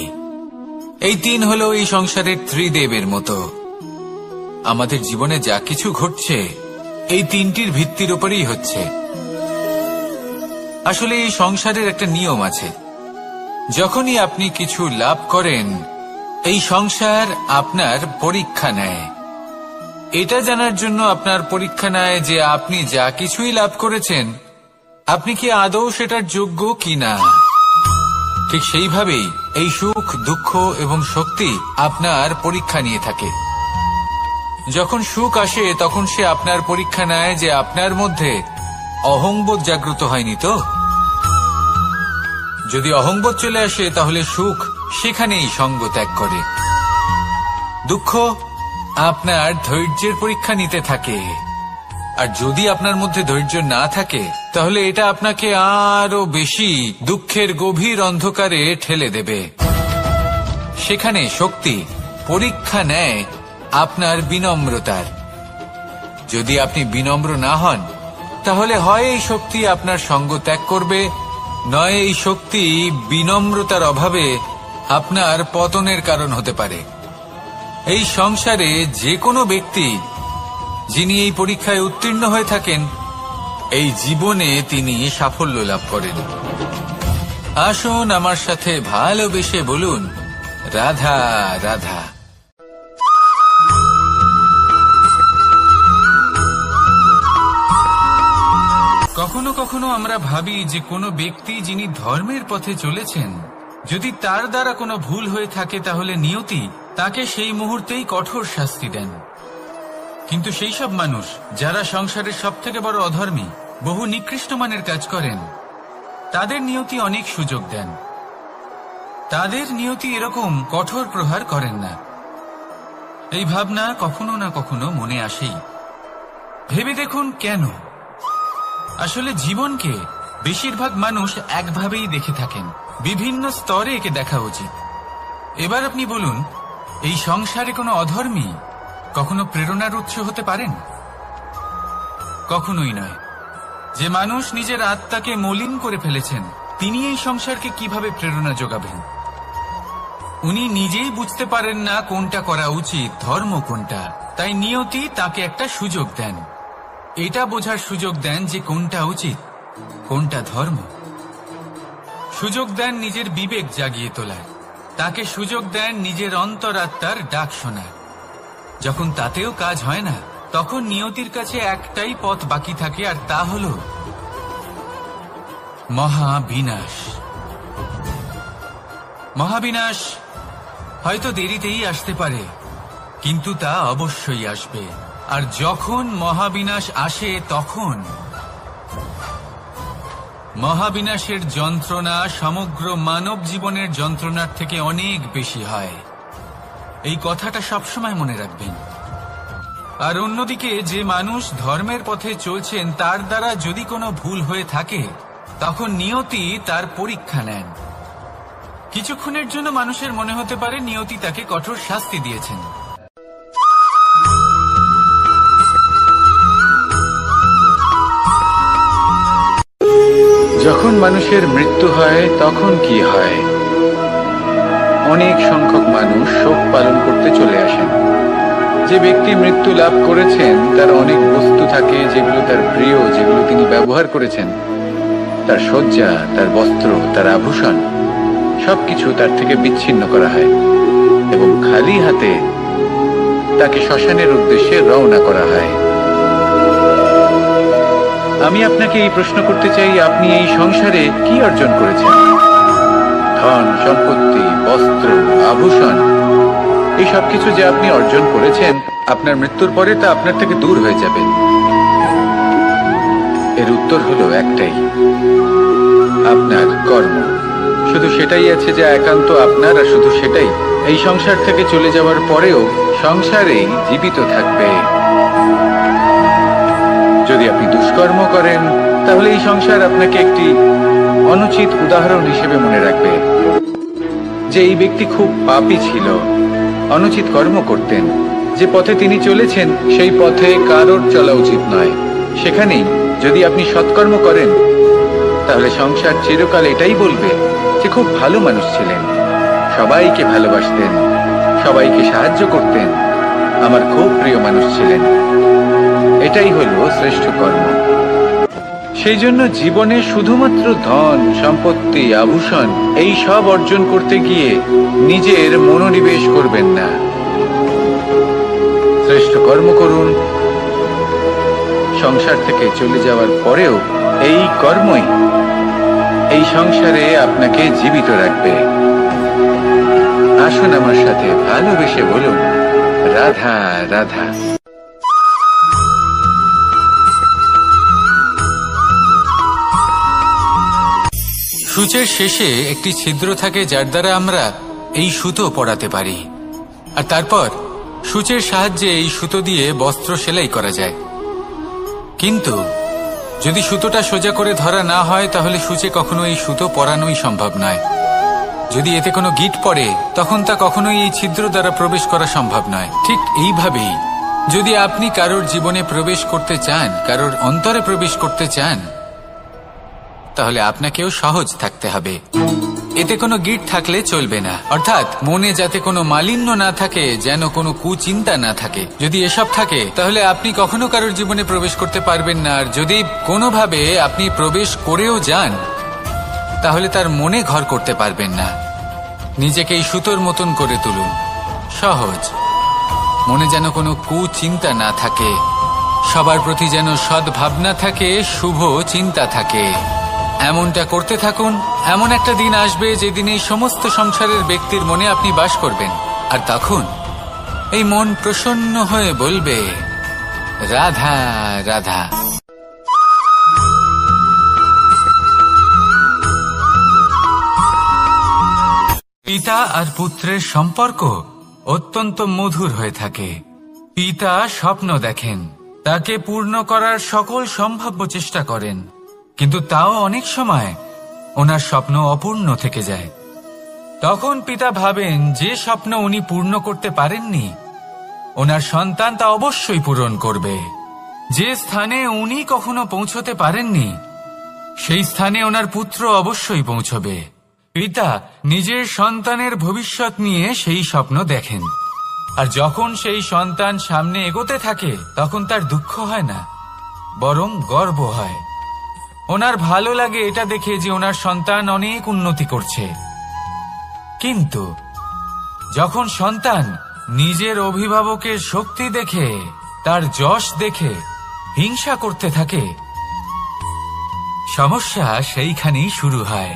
এই তিন হলো এই সংসারের ত্রিদেবের মতো। আমাদের জীবনে যা কিছু ঘটছে এই তিনটির ভিত্তির উপরেই হচ্ছে। আসলে এই সংসারের একটা নিয়ম আছে, যখনই আপনি কিছু লাভ করেন এই সংসার আপনার পরীক্ষা নেয়। এটা জানার জন্য আপনার পরীক্ষা নেয় যে আপনি যা কিছুই লাভ করেছেন আপনি কি আদৌ সেটার যোগ্য কিনা। ঠিক সেইভাবেই এই সুখ, দুঃখ এবং শক্তি আপনার পরীক্ষা নিয়ে থাকে। যখন সুখ আসে তখন সে আপনার পরীক্ষা নেয় যে আপনার মধ্যে অহংবোধ জাগ্রত হয়নি তো। যদি অহংবোধ চলে আসে তাহলে সুখ সেখানেই সঙ্গ ত্যাগ করে। দুঃখ আপনার ধৈর্যের পরীক্ষা নিতে থাকে, আর যদি আপনার মধ্যে ধৈর্য না থাকে তাহলে এটা আপনাকে আরো বেশি দুঃখের গভীর অন্ধকারে ঠেলে দেবে। সেখানে শক্তি পরীক্ষা নেয় আপনার বিনম্রতার। যদি আপনি বিনম্র না হন তাহলে হয় এই শক্তি আপনার সঙ্গ ত্যাগ করবে, নয় এই শক্তি বিনম্রতার অভাবে আপনার পতনের কারণ হতে পারে। এই সংসারে যে কোনো ব্যক্তি যিনি এই পরীক্ষায় উত্তীর্ণ হয়ে থাকেন এই জীবনে তিনি সাফল্য লাভ করেন। আসুন আমার সাথে ভালোবেসে বলুন, রাধা রাধা। কখনো কখনো আমরা ভাবি যে কোনো ব্যক্তি যিনি ধর্মের পথে চলেছেন, যদি তার দ্বারা কোনো ভুল হয়ে থাকে তাহলে নিয়তি তাকে সেই মুহূর্তেই কঠোর শাস্তি দেন। কিন্তু সেই সব মানুষ যারা সংসারের সবথেকে বড় অধর্মী, বহু নিকৃষ্ট মানের কাজ করেন, তাদের নিয়তি অনেক সুযোগ দেন। তাদের নিয়তি এরকম কঠোর প্রহার করেন না। এই ভাবনা কখনো না কখনো মনে আসেই। ভেবে দেখুন কেন? আসলে জীবনকে বেশিরভাগ মানুষ একভাবেই দেখে থাকেন, বিভিন্ন স্তরে একে দেখা উচিত। এবার আপনি বলুন, এই সংসারে কোনো অধর্মী কখনো প্রেরণার উৎস হতে পারেন? কখনোই নয়। যে মানুষ নিজের আত্মাকে মলিন করে ফেলেছেন তিনি এই সংসারকে কিভাবে প্রেরণা যোগাবেন? উনি নিজেই বুঝতে পারেন না কোনটা করা উচিত, ধর্ম কোনটা। তাই নিয়তি তাকে একটা সুযোগ দেন, এটা বোঝার সুযোগ দেন যে কোনটা উচিত, কোনটা ধর্ম। সুযোগ দেন নিজের বিবেক জাগিয়ে তোলার, তাকে সুযোগ দেন নিজের অন্তরাত্মার ডাক শোনার। যখন তাতেও কাজ হয় না তখন নিয়তির কাছে একটাই পথ বাকি থাকে, আর তা হল মহাবিনাশ। মহাবিনাশ হয়তো দেরিতেই আসতে পারে, কিন্তু তা অবশ্যই আসবে। আর যখন মহাবিনাশ আসে তখন মহাবিনাশের যন্ত্রণা সমগ্র মানব জীবনের যন্ত্রণার থেকে অনেক বেশি হয়। এই কথাটা সবসময় মনে রাখবেন। আর অন্যদিকে যে মানুষ ধর্মের পথে চলছেন তার দ্বারা যদি কোনো ভুল হয়ে থাকে তখন নিয়তি তার পরীক্ষা নেন। কিছুক্ষণের জন্য মানুষের মনে হতে পারে নিয়তি তাকে কঠোর শাস্তি দিয়েছেন। যখন মানুষের মৃত্যু হয় তখন কি হয়? অনেক সংখ্যক মানুষ শোক পালন করতে চলে আসেন। যে ব্যক্তি মৃত্যু লাভ করেছেন তার অনেক বস্তু থাকে যেগুলো তার প্রিয়, যেগুলো তিনি ব্যবহার করেছেন। তার শয্যা, তার বস্ত্র, তার আভূষণ সবকিছু তার থেকে বিচ্ছিন্ন করা হয় এবং খালি হাতে তাকে শ্মশানের উদ্দেশ্যে রওনা করা হয়। আমি আপনাকে এই প্রশ্ন করতে চাই, আপনি এই সংসারে কি অর্জন করেছেন? ধন সম্পত্তি, বস্ত্র, আভূষণ, এই সবকিছু যে আপনি অর্জন করেছেন আপনার মৃত্যুর পরে তা আপনার থেকে দূর হয়ে যাবে। এর উত্তর হলো একটাই, আপনার কর্ম। শুধু সেটাই আছে যা একান্ত আপনার, আর শুধু সেটাই এই সংসার থেকে চলে যাওয়ার পরেও সংসারেই জীবিত থাকবে। যদি আপনি দুষ্কর্ম করেন তাহলে এই সংসার আপনাকে একটি অনুচিত উদাহরণ হিসেবে মনে রাখবে যে এই ব্যক্তি খুব পাপী ছিল, অনুচিত কর্ম করতেন। যে পথে তিনি চলেছেন সেই পথে কারোর চলা উচিত নয়। সেখানেই যদি আপনি সৎকর্ম করেন তাহলে সংসার চিরকাল এটাই বলবে যে খুব ভালো মানুষ ছিলেন, সবাইকে ভালোবাসতেন, সবাইকে সাহায্য করতেন, আমার খুব প্রিয় মানুষ ছিলেন। এটাই হলো শ্রেষ্ঠ কর্ম। সেই জন্য জীবনে শুধুমাত্র ধন সম্পত্তি আভূষণ এই সব অর্জন করতে গিয়ে নিজের মনোনিবেশ করবেন না। শ্রেষ্ঠ কর্ম করুন। সংসার থেকে চলে যাওয়ার পরেও এই কর্মই এই সংসারে আপনাকে জীবিত রাখবে। আসুন আমার সাথে ভালোবেসে বলুন, রাধা রাধা। সূচের শেষে একটি ছিদ্র থাকে যার দ্বারা আমরা এই সুতো পরাতে পারি, আর তারপর সূচের সাহায্যে এই সুতো দিয়ে বস্ত্র সেলাই করা যায়। কিন্তু যদি সুতোটা সোজা করে ধরা না হয় তাহলে সূচে কখনো এই সুতো পরানোই সম্ভব নয়। যদি এতে কোনো গিঁট পড়ে তখন তা কখনোই এই ছিদ্র দ্বারা প্রবেশ করা সম্ভব নয়। ঠিক এইভাবেই যদি আপনি কারোর জীবনে প্রবেশ করতে চান, কারোর অন্তরে প্রবেশ করতে চান, তাহলে আপনাকেও সহজ থাকতে হবে। এতে কোনো গিঁট থাকলে চলবে না, অর্থাৎ মনে যাতে কোনো মালিন্য না থাকে, যেন কোনো কুচিন্তা না থাকে। যদি এসব থাকে তাহলে আপনি কখনো কারোর জীবনে প্রবেশ করতে পারবেন না। আর যদি কোনোভাবে আপনি প্রবেশ করেও যান তাহলে তার মনে ঘর করতে পারবেন না। নিজেকে এই সুতোর মতন করে তুলুন, সহজ। মনে যেন কোনো কুচিন্তা না থাকে, সবার প্রতি যেন সদ্ভাবনা থাকে, শুভ চিন্তা থাকে। এমনটা করতে থাকুন। এমন একটা দিন আসবে যেদিন এই সমস্ত সংসারের ব্যক্তির মনে আপনি বাস করবেন, আর তখন এই মন প্রসন্ন হয়ে বলবে, রাধা রাধা। পিতা আর পুত্রের সম্পর্ক অত্যন্ত মধুর হয়ে থাকে। পিতা স্বপ্ন দেখেন, তাকে পূর্ণ করার সকল সম্ভাব্য চেষ্টা করেন, কিন্তু তাও অনেক সময় ওনার স্বপ্ন অপূর্ণ থেকে যায়। তখন পিতা ভাবেন যে স্বপ্ন উনি পূর্ণ করতে পারেননি ওনার সন্তান তা অবশ্যই পূরণ করবে। যে স্থানে উনি কখনো পৌঁছতে পারেননি সেই স্থানে ওনার পুত্র অবশ্যই পৌঁছবে। পিতা নিজের সন্তানের ভবিষ্যৎ নিয়ে সেই স্বপ্ন দেখেন, আর যখন সেই সন্তান সামনে এগোতে থাকে তখন তার দুঃখ হয় না, বরং গর্ব হয়। ওনার ভালো লাগে এটা দেখে যে ওনার সন্তান অনেক উন্নতি করছে। কিন্তু যখন সন্তান নিজের অভিভাবকের শক্তি দেখে, তার যশ দেখে হিংসা করতে থাকে, সমস্যা সেইখানেই শুরু হয়।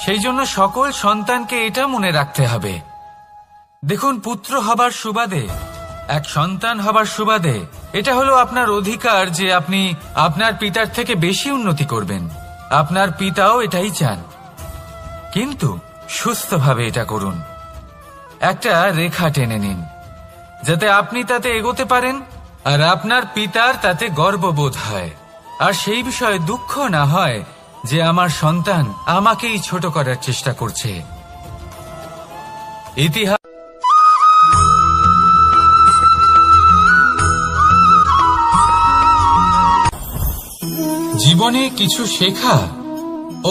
সেই জন্য সকল সন্তানকে এটা মনে রাখতে হবে, দেখুন, পুত্র হবার সুবাদে, এক সন্তান হবার সুবাদে এটা হলো আপনার অধিকার যে আপনি আপনার পিতার থেকে বেশি উন্নতি করবেন। আপনার পিতাও এটাই চান, কিন্তু সুস্থভাবে এটা করুন। একটা রেখা টেনে নিন যাতে আপনি তাতে এগোতে পারেন আর আপনার পিতার তাতে গর্ববোধ হয়, আর সেই বিষয়ে দুঃখ না হয় যে আমার সন্তান আমাকেই ছোট করার চেষ্টা করছে। ইতিহাস জীবনে কিছু শেখা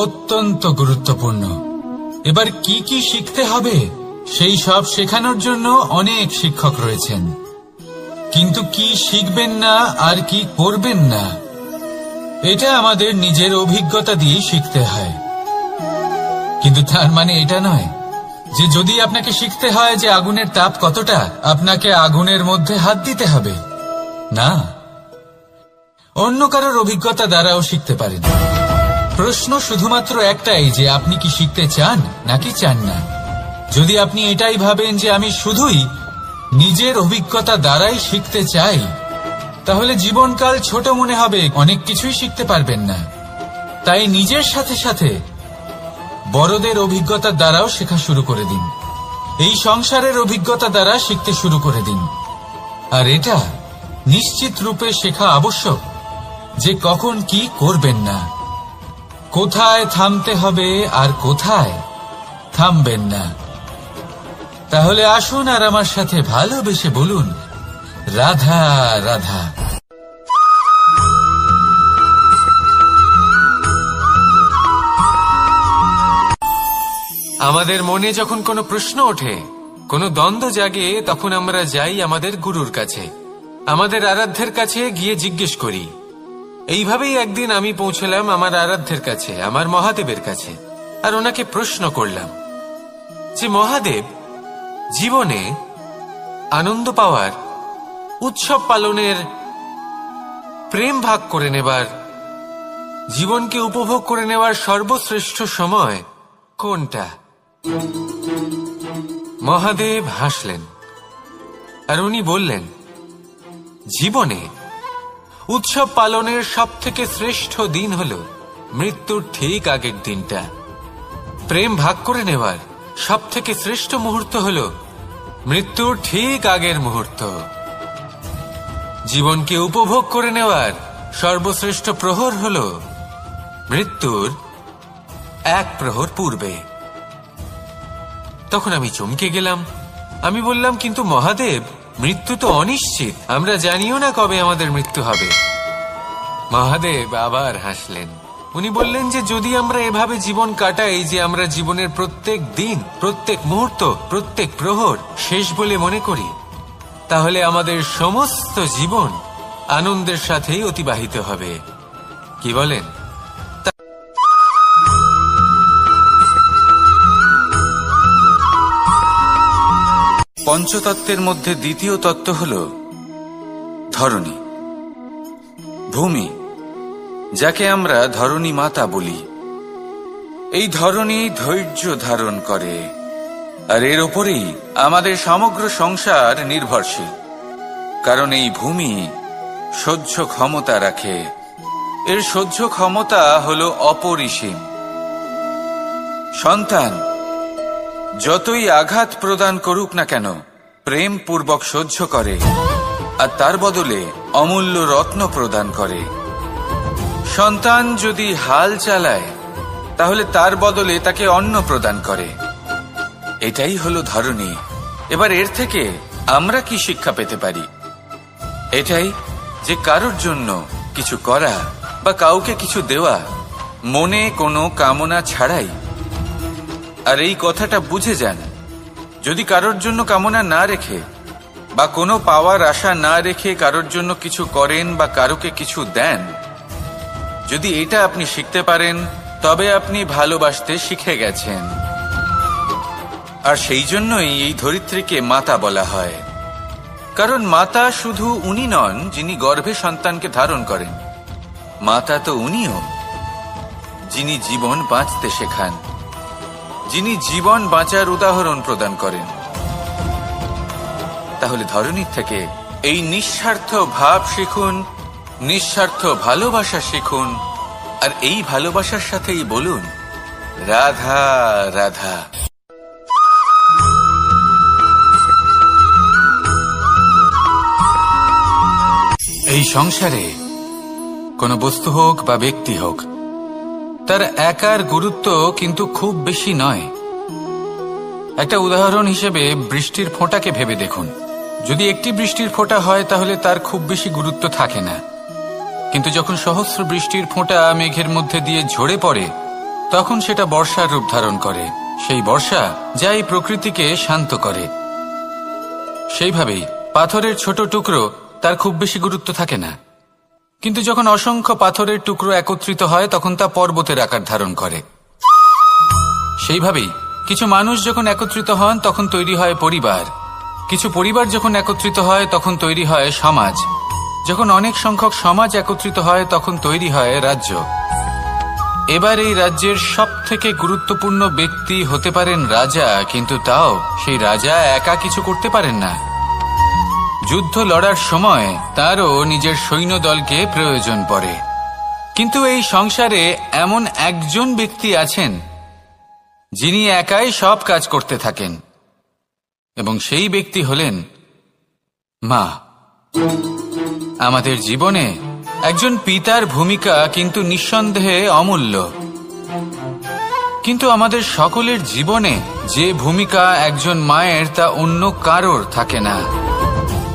অত্যন্ত গুরুত্বপূর্ণ। এবার কি কি শিখতে হবে সেই সব শেখানোর জন্য অনেক শিক্ষক রয়েছেন, কিন্তু কি শিখবেন না আর কি করবেন না এটা আমাদের নিজের অভিজ্ঞতা দিয়ে শিখতে হয়। কিন্তু তার মানে এটা নয় যে যদি আপনাকে শিখতে হয় যে আগুনের তাপ কতটা, আপনাকে আগুনের মধ্যে হাত দিতে হবে না। অন্য কারোর অভিজ্ঞতা দ্বারাও শিখতে পারেন। প্রশ্ন শুধুমাত্র একটাই যে আপনি কি শিখতে চান নাকি চান না। যদি আপনি এটাই ভাবেন যে আমি শুধুই নিজের অভিজ্ঞতা দ্বারাই শিখতে চাই, তাহলে জীবনকাল ছোট মনে হবে, অনেক কিছুই শিখতে পারবেন না। তাই নিজের সাথে সাথে বড়দের অভিজ্ঞতার দ্বারাও শেখা শুরু করে দিন। এই সংসারের অভিজ্ঞতা দ্বারা শিখতে শুরু করে দিন। আর এটা নিশ্চিত রূপে শেখা আবশ্যক যে কখন কি করবেন না, কোথায় থামতে হবে আর কোথায় থামবেন না। তাহলে আসুন আর আমার সাথে ভালোবেসে বলুন, রাধা রাধা। আমাদের মনে যখন কোনো প্রশ্ন ওঠে, কোনো দ্বন্দ্ব জাগে, তখন আমরা যাই আমাদের গুরুর কাছে, আমাদের আরাধ্যের কাছে গিয়ে জিজ্ঞেস করি। এইভাবেই একদিন আমি পৌঁছলাম আমার আরাধ্যের কাছে, আমার মহাদেবের কাছে, আর ওনাকে প্রশ্ন করলাম যে মহাদেব, জীবনে আনন্দ পাওয়ার, উৎসব পালনের, প্রেম ভাগ করে নেবার, জীবনকে উপভোগ করে নেওয়ার সর্বশ্রেষ্ঠ সময় কোনটা? মহাদেব হাসলেন আর উনি বললেন, জীবনে উৎসব পালনের সবথেকে শ্রেষ্ঠ দিন হল মৃত্যুর ঠিক আগের দিনটা। প্রেম ভাগ করে নেওয়ার সবথেকে শ্রেষ্ঠ মুহূর্ত হল মৃত্যুর ঠিক আগের মুহূর্ত। জীবনকে উপভোগ করে নেওয়ার সর্বশ্রেষ্ঠ প্রহর হল মৃত্যুর এক প্রহর পূর্বে। তখন আমি চমকে গেলাম। আমি বললাম, কিন্তু মহাদেব, মৃত্যু তো অনিশ্চিত, আমরা জানিও না কবে আমাদের মৃত্যু হবে। মহাদেব আবার হাসলেন। উনি বললেন যে যদি আমরা এভাবে জীবন কাটাই যে আমরা জীবনের প্রত্যেক দিন, প্রত্যেক মুহূর্ত, প্রত্যেক প্রহর শেষ বলে মনে করি, তাহলে আমাদের সমস্ত জীবন আনন্দের সাথেই অতিবাহিত হবে। কি বলেন? পঞ্চতত্ত্বের মধ্যে দ্বিতীয় তত্ত্ব হল ধরণী, ভূমি, যাকে আমরা ধরণী মাতা বলি। এই ধরণী ধৈর্য ধারণ করে, আর এর ওপরেই আমাদের সমগ্র সংসার নির্ভরশীল। কারণ এই ভূমি সহ্য ক্ষমতা রাখে, এর সহ্য ক্ষমতা হল অপরিসীম। সন্তান যতই আঘাত প্রদান করুক না কেন, প্রেম পূর্বক সহ্য করে, আর তার বদলে অমূল্য রত্ন প্রদান করে। সন্তান যদি হাল চালায়, তাহলে তার বদলে তাকে অন্ন প্রদান করে। এটাই হলো ধরণী। এবার এর থেকে আমরা কি শিক্ষা পেতে পারি? এটাই যে কারোর জন্য কিছু করা বা কাউকে কিছু দেওয়া মনে কোনো কামনা ছাড়াই। আর এই কথাটা বুঝে যান, যদি কারোর জন্য কামনা না রেখে বা কোনো পাওয়ার আশা না রেখে কারোর জন্য কিছু করেন বা কারোকে কিছু দেন, যদি এটা আপনি শিখতে পারেন, তবে আপনি ভালোবাসতে শিখে গেছেন। আর সেই জন্যই এই ধরিত্রীকে মাতা বলা হয়। কারণ মাতা শুধু উনি নন যিনি গর্ভে সন্তানকে ধারণ করেন, মাতা তো উনিও যিনি জীবন বাঁচতে শেখান, যিনি জীবন বাঁচার উদাহরণ প্রদান করেন। তাহলে ধরণীর থেকে এই নিঃস্বার্থ ভাব শিখুন, নিঃস্বার্থ ভালোবাসা শিখুন, আর এই ভালোবাসার সাথেই বলুন, রাধা রাধা। এই সংসারে কোনো বস্তু হোক বা ব্যক্তি হোক, তার একার গুরুত্ব কিন্তু খুব বেশি নয়। একটা উদাহরণ হিসেবে বৃষ্টির ফোঁটাকে ভেবে দেখুন। যদি একটি বৃষ্টির ফোঁটা হয় তাহলে তার খুব বেশি গুরুত্ব থাকে না, কিন্তু যখন সহস্র বৃষ্টির ফোঁটা মেঘের মধ্যে দিয়ে ঝরে পড়ে, তখন সেটা বর্ষার রূপ ধারণ করে। সেই বর্ষা যা এই প্রকৃতিকে শান্ত করে। সেইভাবেই পাথরের ছোট টুকরো, তার খুব বেশি গুরুত্ব থাকে না, কিন্তু যখন অসংখ্য পাথরের টুকরো একত্রিত হয় তখন তা পর্বতের আকার ধারণ করে। সেইভাবেই কিছু মানুষ যখন একত্রিত হন তখন তৈরি হয় পরিবার, কিছু পরিবার যখন একত্রিত হয় তখন তৈরি হয় সমাজ, যখন অনেক সংখ্যক সমাজ একত্রিত হয় তখন তৈরি হয় রাজ্য। এবার এই রাজ্যের সবথেকে গুরুত্বপূর্ণ ব্যক্তি হতে পারেন রাজা, কিন্তু তাও সেই রাজা একা কিছু করতে পারেন না। যুদ্ধ লড়ার সময় তারও নিজের সৈন্যদলকে প্রয়োজন পড়ে। কিন্তু এই সংসারে এমন একজন ব্যক্তি আছেন যিনি একাই সব কাজ করতে থাকেন, এবং সেই ব্যক্তি হলেন মা। আমাদের জীবনে একজন পিতার ভূমিকা কিন্তু নিঃসন্দেহে অমূল্য, কিন্তু আমাদের সকলের জীবনে যে ভূমিকা একজন মায়ের তা অন্য কারোর থাকে না।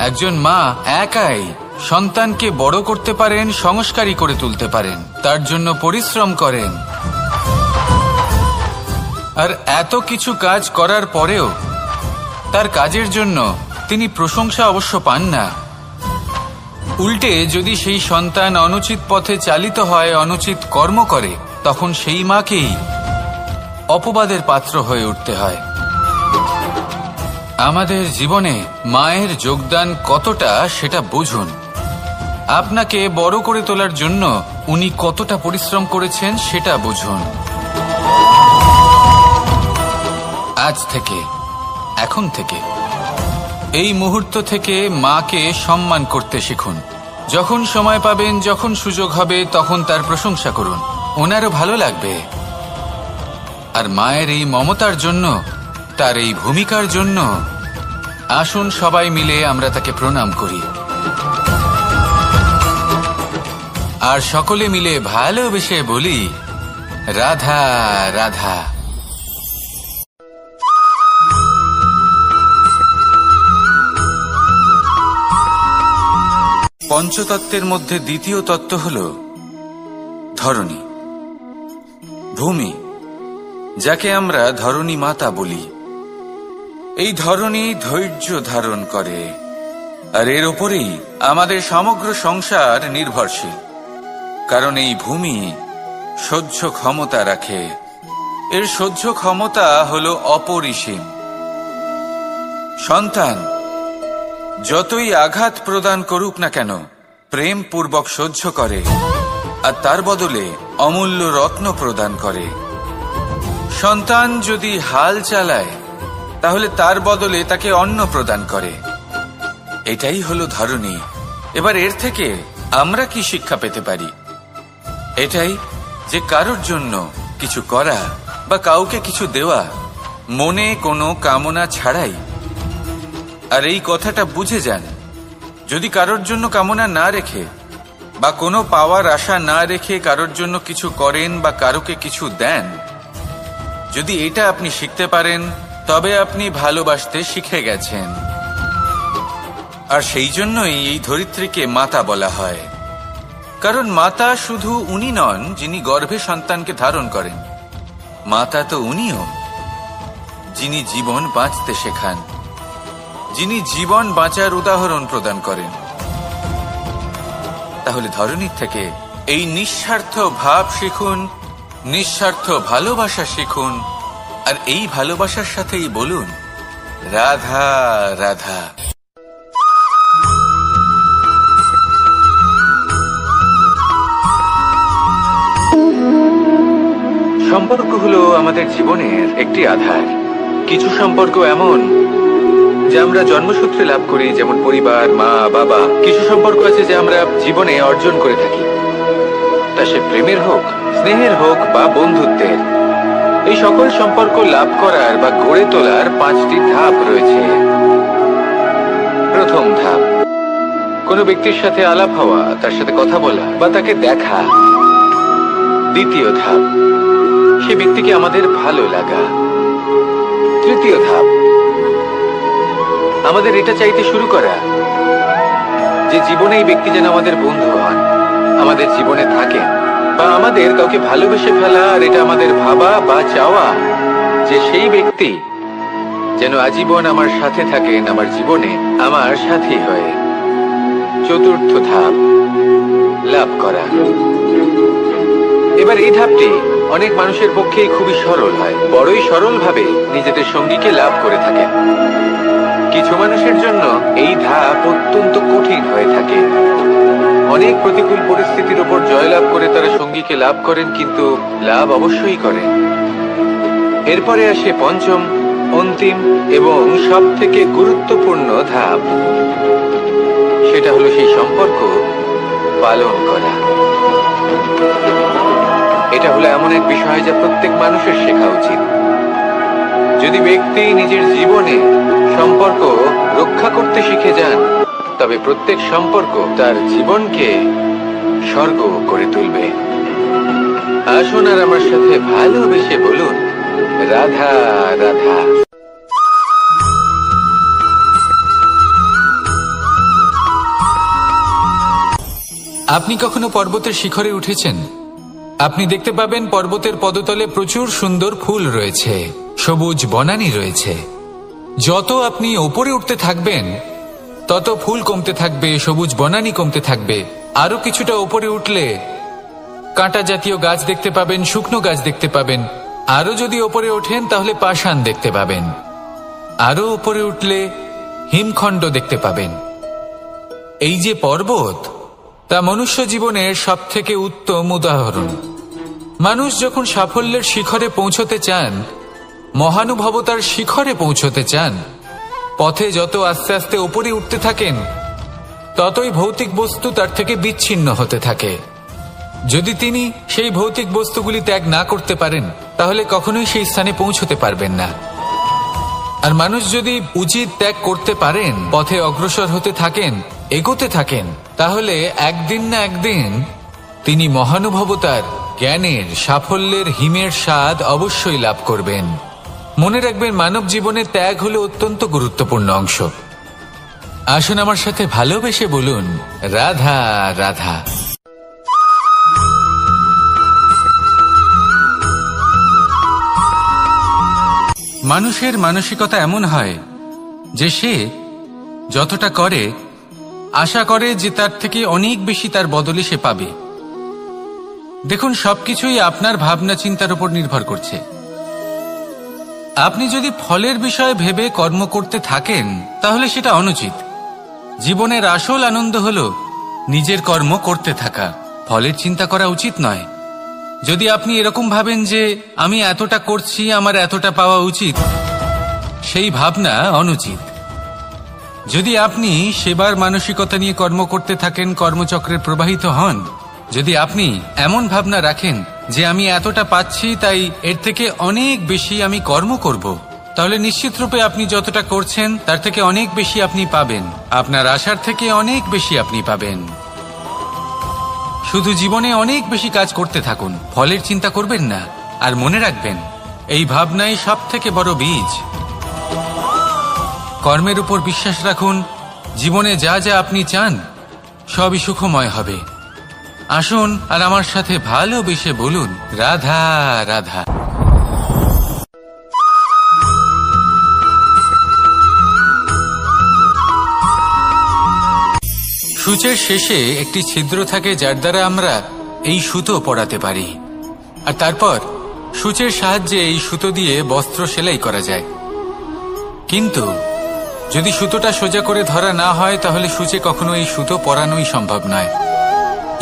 একজন মা একাই সন্তানকে বড় করতে পারেন, সংস্কারী করে তুলতে পারেন, তার জন্য পরিশ্রম করেন। আর এত কিছু কাজ করার পরেও তার কাজের জন্য তিনি প্রশংসা অবশ্য পান না। উল্টে যদি সেই সন্তান অনুচিত পথে চালিত হয়, অনুচিত কর্ম করে, তখন সেই মাকেই অপবাদের পাত্র হয়ে উঠতে হয়। আমাদের জীবনে মায়ের যোগদান কতটা সেটা বুঝুন। আপনাকে বড় করে তোলার জন্য উনি কতটা পরিশ্রম করেছেন সেটা বুঝুন। আজ থেকে, এখন থেকে, এই মুহূর্ত থেকে মাকে সম্মান করতে শিখুন। যখন সময় পাবেন, যখন সুযোগ হবে, তখন তার প্রশংসা করুন, ওনারও ভালো লাগবে। আর মায়ের এই মমতার জন্য, তার এই ভূমিকার জন্য আসুন সবাই মিলে আমরা তাকে প্রণাম করি, আর সকলে মিলে ভালোবেসে বলি, রাধা রাধা। পঞ্চতত্ত্বের মধ্যে দ্বিতীয় তত্ত্ব হল ধরণী, ভূমি, যাকে আমরা ধরণী মাতা বলি। এই ধরণী ধৈর্য ধারণ করে, আর এর ওপরেই আমাদের সমগ্র সংসার নির্ভরশীল। কারণ এই ভূমি সহ্য ক্ষমতা রাখে, এর সহ্য ক্ষমতা হল অপরিসীম। সন্তান যতই আঘাত প্রদান করুক না কেন, প্রেম পূর্বক সহ্য করে, আর তার বদলে অমূল্য রত্ন প্রদান করে। সন্তান যদি হাল চালায়, তাহলে তার বদলে তাকে অন্ন প্রদান করে। এটাই হলো ধরণী। এবার এর থেকে আমরা কি শিক্ষা পেতে পারি? এটাই যে কারোর জন্য কিছু করা বা কাউকে কিছু দেওয়া মনে কোনো কামনা ছাড়াই। আর এই কথাটা বুঝে যান, যদি কারোর জন্য কামনা না রেখে বা কোনো পাওয়ার আশা না রেখে কারোর জন্য কিছু করেন বা কারোকে কিছু দেন, যদি এটা আপনি শিখতে পারেন, তবে আপনি ভালোবাসতে শিখে গেছেন। আর সেই জন্যই এই ধরিত্রীকে মাতা বলা হয়। কারণ মাতা শুধু উনি নন যিনি গর্ভে সন্তানকে ধারণ করেন, মাতা তো উনিও যিনি জীবন বাঁচতে শেখান, যিনি জীবন বাঁচার উদাহরণ প্রদান করেন। তাহলে ধরণীর থেকে এই নিঃস্বার্থ ভাব শিখুন, নিঃস্বার্থ ভালোবাসা শিখুন, আর এই ভালোবাসার সাথেই বলুন, রাধা রাধা। সম্পর্ক হলো আমাদের জীবনের একটি আধার। কিছু সম্পর্ক এমন যে আমরা জন্মসূত্রে লাভ করি, যেমন পরিবার, মা, বাবা। কিছু সম্পর্ক আছে যে আমরা জীবনে অর্জন করে থাকি, তা সে প্রেমের হোক, স্নেহের হোক বা বন্ধুত্বের। এই সকল সম্পর্ক লাভ করার বা গড়ে তোলার 5টি ধাপ রয়েছে। প্রথম ধাপ, কোনো ব্যক্তির সাথে আলাপ হওয়া, তার সাথে কথা বলা বা তাকে দেখা। দ্বিতীয় ধাপ, সে ব্যক্তিকে আমাদের ভালো লাগা। তৃতীয় ধাপ, আমাদের এটা চাইতে শুরু করা যে জীবনে এই ব্যক্তি যেন আমাদের বন্ধু হন, আমাদের জীবনে থাকেন, বা আমাদের কাউকে ভালোবেসে ফেলা। আর এটা আমাদের ভাবা বা চাওয়া যে সেই ব্যক্তি যেন আজীবন আমার সাথে থাকেন, আমার জীবনে আমার সাথী হয়ে। চতুর্থ ধাপ, লাভ করা। এবার এই ধাপটি অনেক মানুষের পক্ষেই খুবই সরল হয়, বড়ই সরল ভাবে নিজেদের সঙ্গীকে লাভ করে থাকেন। কিছু মানুষের জন্য এই ধাপ অত্যন্ত কঠিন হয়ে থাকে। অনেক প্রতিকূল পরিস্থিতির উপর জয়লাভ করে তারা সঙ্গীকে লাভ করেন, কিন্তু লাভ অবশ্যই করেন। এরপরে আসে পঞ্চম, অন্তিম এবং সব থেকে গুরুত্বপূর্ণ ধাপ। সেটা হলো সেই সম্পর্ক পালন করা। এটা হলো এমন এক বিষয় যা প্রত্যেক মানুষের শেখা উচিত। যদি ব্যক্তি নিজের জীবনে সম্পর্ক রক্ষা করতে শিখে যান, তবে প্রত্যেক সম্পর্ক তার জীবনকে স্বর্গ করে তুলবে। আসুন আর আমার সাথে ভালোবেসে বলুন, রাধা রাধা। আপনি কখনো পর্বতের শিখরে উঠেছেন? আপনি দেখতে পাবেন পর্বতের পদতলে প্রচুর সুন্দর ফুল রয়েছে, সবুজ বনানী রয়েছে। যত আপনি ওপরে উঠতে থাকবেন তত ফুল কমতে থাকবে, সবুজ বনানী কমতে থাকবে। আরো কিছুটা ওপরে উঠলে কাঁটা জাতীয় গাছ দেখতে পাবেন, শুকনো গাছ দেখতে পাবেন। আরো যদি ওপরে ওঠেন তাহলে পাষাণ দেখতে পাবেন। আরো ওপরে উঠলে হিমখণ্ড দেখতে পাবেন। এই যে পর্বত, তা মনুষ্য জীবনের সব থেকে উত্তম উদাহরণ। মানুষ যখন সাফল্যের শিখরে পৌঁছতে চান, মহানুভবতার শিখরে পৌঁছতে চান, পথে যত আস্তে আস্তে উপরে উঠতে থাকেন ততই ভৌতিক বস্তু তার থেকে বিচ্ছিন্ন হতে থাকে। যদি তিনি সেই ভৌতিক বস্তুগুলি ত্যাগ না করতে পারেন তাহলে কখনোই সেই স্থানে পৌঁছতে পারবেন না। আর মানুষ যদি উচিত ত্যাগ করতে পারেন, পথে অগ্রসর হতে থাকেন, এগোতে থাকেন, তাহলে একদিন না একদিন তিনি মহানুভবতার, জ্ঞানের, সাফল্যের হিমের স্বাদ অবশ্যই লাভ করবেন। মনে রাখবেন, মানব জীবনে ত্যাগ হলো অত্যন্ত গুরুত্বপূর্ণ অংশ। আসুন আমার সাথে ভালোবেসে বলুন, রাধা রাধা। মানুষের মানসিকতা এমন হয় যে সে যতটা করে আশা করে যে তার থেকে অনেক বেশি তার বদলে সে পাবে। দেখুন, সবকিছুই আপনার ভাবনা চিন্তার উপর নির্ভর করছে। আপনি যদি ফলের বিষয়ে ভেবে কর্ম করতে থাকেন তাহলে সেটা অনুচিত। জীবনের আসল আনন্দ হলো নিজের কর্ম করতে থাকা, ফলের চিন্তা করা উচিত নয়। যদি আপনি এরকম ভাবেন যে আমি এতটা করছি, আমার এতটা পাওয়া উচিত, সেই ভাবনা অনুচিত। যদি আপনি সেবার মানসিকতা নিয়ে কর্ম করতে থাকেন, কর্মচক্রে প্রবাহিত হন, যদি আপনি এমন ভাবনা রাখেন যে আমি এতটা পাচ্ছি তাই এর থেকে অনেক বেশি আমি কর্ম করব, তাহলে নিশ্চিতরূপে আপনি যতটা করছেন তার থেকে অনেক বেশি আপনি পাবেন। আপনার আশার থেকে অনেক বেশি আপনি পাবেন। শুধু জীবনে অনেক বেশি কাজ করতে থাকুন, ফলের চিন্তা করবেন না। আর মনে রাখবেন, এই ভাবনাই সব থেকে বড় বীজ। কর্মের উপর বিশ্বাস রাখুন, জীবনে যা যা আপনি চান সবই সুখময় হবে। আসুন আর আমার সাথে ভালোবেসে বলুন, রাধা রাধা। সূচের শেষে একটি ছিদ্র থাকে যার দ্বারা আমরা এই সুতো পরাতে পারি, আর তারপর সূচের সাহায্যে এই সুতো দিয়ে বস্ত্র সেলাই করা যায়। কিন্তু যদি সুতোটা সোজা করে ধরা না হয় তাহলে সূচে কখনো এই সুতো পরানোই সম্ভব নয়।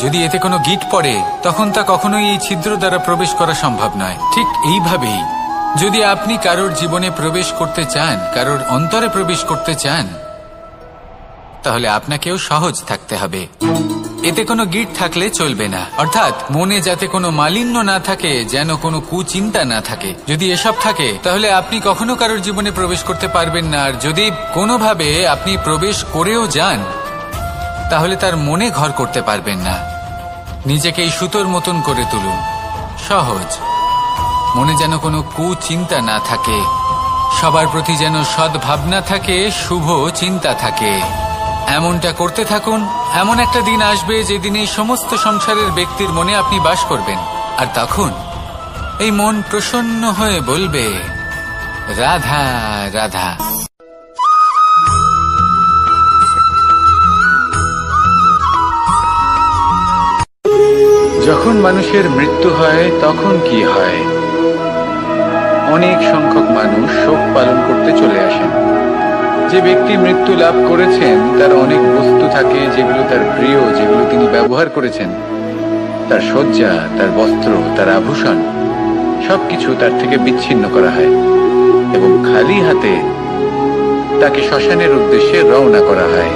যদি এতে কোনো গিঁট পড়ে তখন তা কখনোই এই ছিদ্র দ্বারা প্রবেশ করা সম্ভব নয়। ঠিক এইভাবেই যদি আপনি কারোর জীবনে প্রবেশ করতে চান, কারোর অন্তরে প্রবেশ করতে চান, তাহলে আপনাকেও সহজ থাকতে হবে। এতে কোনো গিঁট থাকলে চলবে না, অর্থাৎ মনে যাতে কোনো মালিন্য না থাকে, যেন কোনো কুচিন্তা না থাকে। যদি এসব থাকে তাহলে আপনি কখনো কারোর জীবনে প্রবেশ করতে পারবেন না। আর যদি কোনোভাবে আপনি প্রবেশ করেও যান তাহলে তার মনে ঘর করতে পারবেন না। নিজেকে এই সুতোর মতন করে তুলুন, সহজ। মনে যেন কোনো কুচিন্তা না থাকে, সবার প্রতি যেন সদ্ভাবনা থাকে, শুভ চিন্তা থাকে। এমনটা করতে থাকুন। এমন একটা দিন আসবে যেদিন এই সমস্ত সংসারের ব্যক্তির মনে আপনি বাস করবেন, আর তখন এই মন প্রসন্ন হয়ে বলবে, রাধা রাধা। যখন মানুষের মৃত্যু হয় তখন কি হয়? অনেক সংখ্যক মানুষ শোক পালন করতে চলে আসেন। যে ব্যক্তি মৃত্যু লাভ করেছেন তার অনেক বস্তু থাকে যেগুলো তার প্রিয়, যেগুলো তিনি ব্যবহার করেছেন। তার শয্যা, তার বস্ত্র, তার আভূষণ সবকিছু তার থেকে বিচ্ছিন্ন করা হয় এবং খালি হাতে তাকে শ্মশানের উদ্দেশ্যে রওনা করা হয়।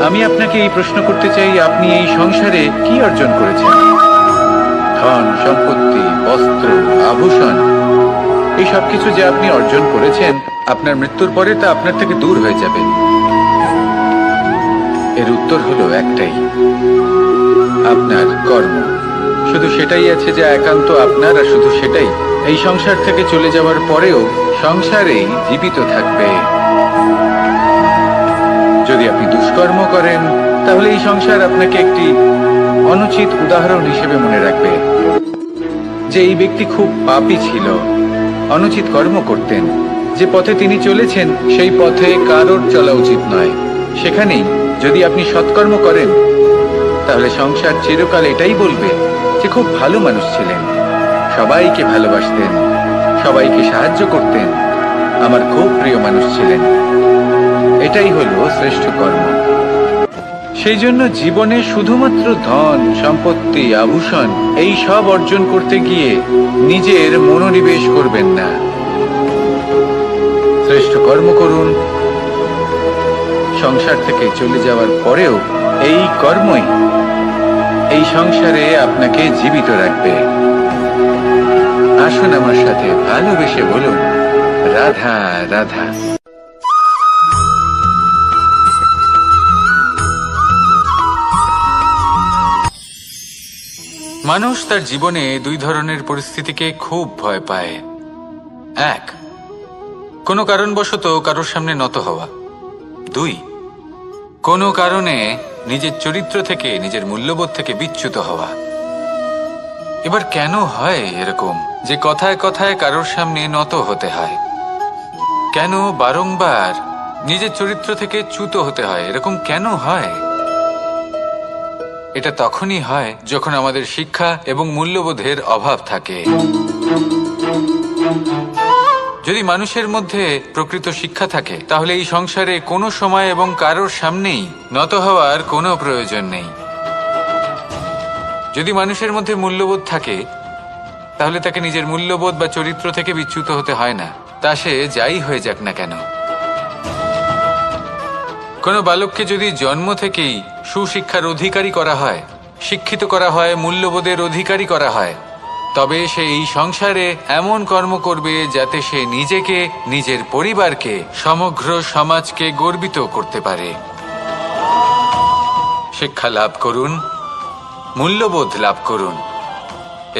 আমি আপনাকে এই প্রশ্ন করতে চাই, আপনি এই সংসারে কি অর্জন করেছেন? ধন সম্পত্তি, বস্ত্র, আভূষণ এই সবকিছু যে আপনি অর্জন করেছেন, আপনার মৃত্যুর পরে তা আপনার থেকে দূর হয়ে যাবে। এর উত্তর হলো একটাই, আপনার কর্ম। শুধু সেটাই আছে যা একান্ত আপনার, আর শুধু সেটাই এই সংসার থেকে চলে যাওয়ার পরেও সংসারেই জীবিত থাকবে। যদি আপনি দুষ্কর্ম করেন, তাহলে এই সংসার আপনাকে একটি অনুচিত উদাহরণ হিসেবে মনে রাখবে যে এই ব্যক্তি খুব পাপী ছিল, অনুচিত কর্ম করতেন। যে পথে তিনি চলেছেন সেই পথে কারোর চলা উচিত নয়। সেখানেই যদি আপনি সৎকর্ম করেন, তাহলে সংসার চিরকাল এটাই বলবে যে খুব ভালো মানুষ ছিলেন, সবাইকে ভালোবাসতেন, সবাইকে সাহায্য করতেন, আমার খুব প্রিয় মানুষ ছিলেন। এটাই হলো শ্রেষ্ঠ কর্ম। সেই জন্য জীবনে শুধুমাত্র ধন সম্পত্তি আভূষণ এই সব অর্জন করতে গিয়ে নিজের মনোনিবেশ করবেন না। শ্রেষ্ঠ কর্ম করুন। সংসার থেকে চলে যাওয়ার পরেও এই কর্মই এই সংসারে আপনাকে জীবিত রাখবে। আসুন আমার সাথে ভালোবেসে বলুন, রাধা রাধা। মানুষ তার জীবনে দুই ধরনের পরিস্থিতিকে খুব ভয় পায়। এক, কোনো কারণবশত কারোর সামনে নত হওয়া। দুই, কোনো কারণে নিজের চরিত্র থেকে, নিজের মূল্যবোধ থেকে বিচ্যুত হওয়া। এবার কেন হয় এরকম যে কথায় কথায় কারোর সামনে নত হতে হয়? কেন বারংবার নিজের চরিত্র থেকে চ্যুত হতে হয়? এরকম কেন হয়? এটা তখনই হয় যখন আমাদের শিক্ষা এবং মূল্যবোধের অভাব থাকে। যদি মানুষের মধ্যে প্রকৃত শিক্ষা থাকে, তাহলে এই সংসারে কোনো সময় এবং কারোর সামনেই নত হওয়ার কোনো প্রয়োজন নেই। যদি মানুষের মধ্যে মূল্যবোধ থাকে, তাহলে তাকে নিজের মূল্যবোধ বা চরিত্র থেকে বিচ্যুত হতে হয় না, তা সে যাই হয়ে যাক না কেন। কোনো বালককে যদি জন্ম থেকেই সুশিক্ষার অধিকারী করা হয়, শিক্ষিত করা হয়, মূল্যবোধের অধিকারী করা হয়, তবে সে এই সংসারে এমন কর্ম করবে যাতে সে নিজেকে, নিজের পরিবারকে, সমগ্র সমাজকে গর্বিত করতে পারে। শিক্ষা লাভ করুন, মূল্যবোধ লাভ করুন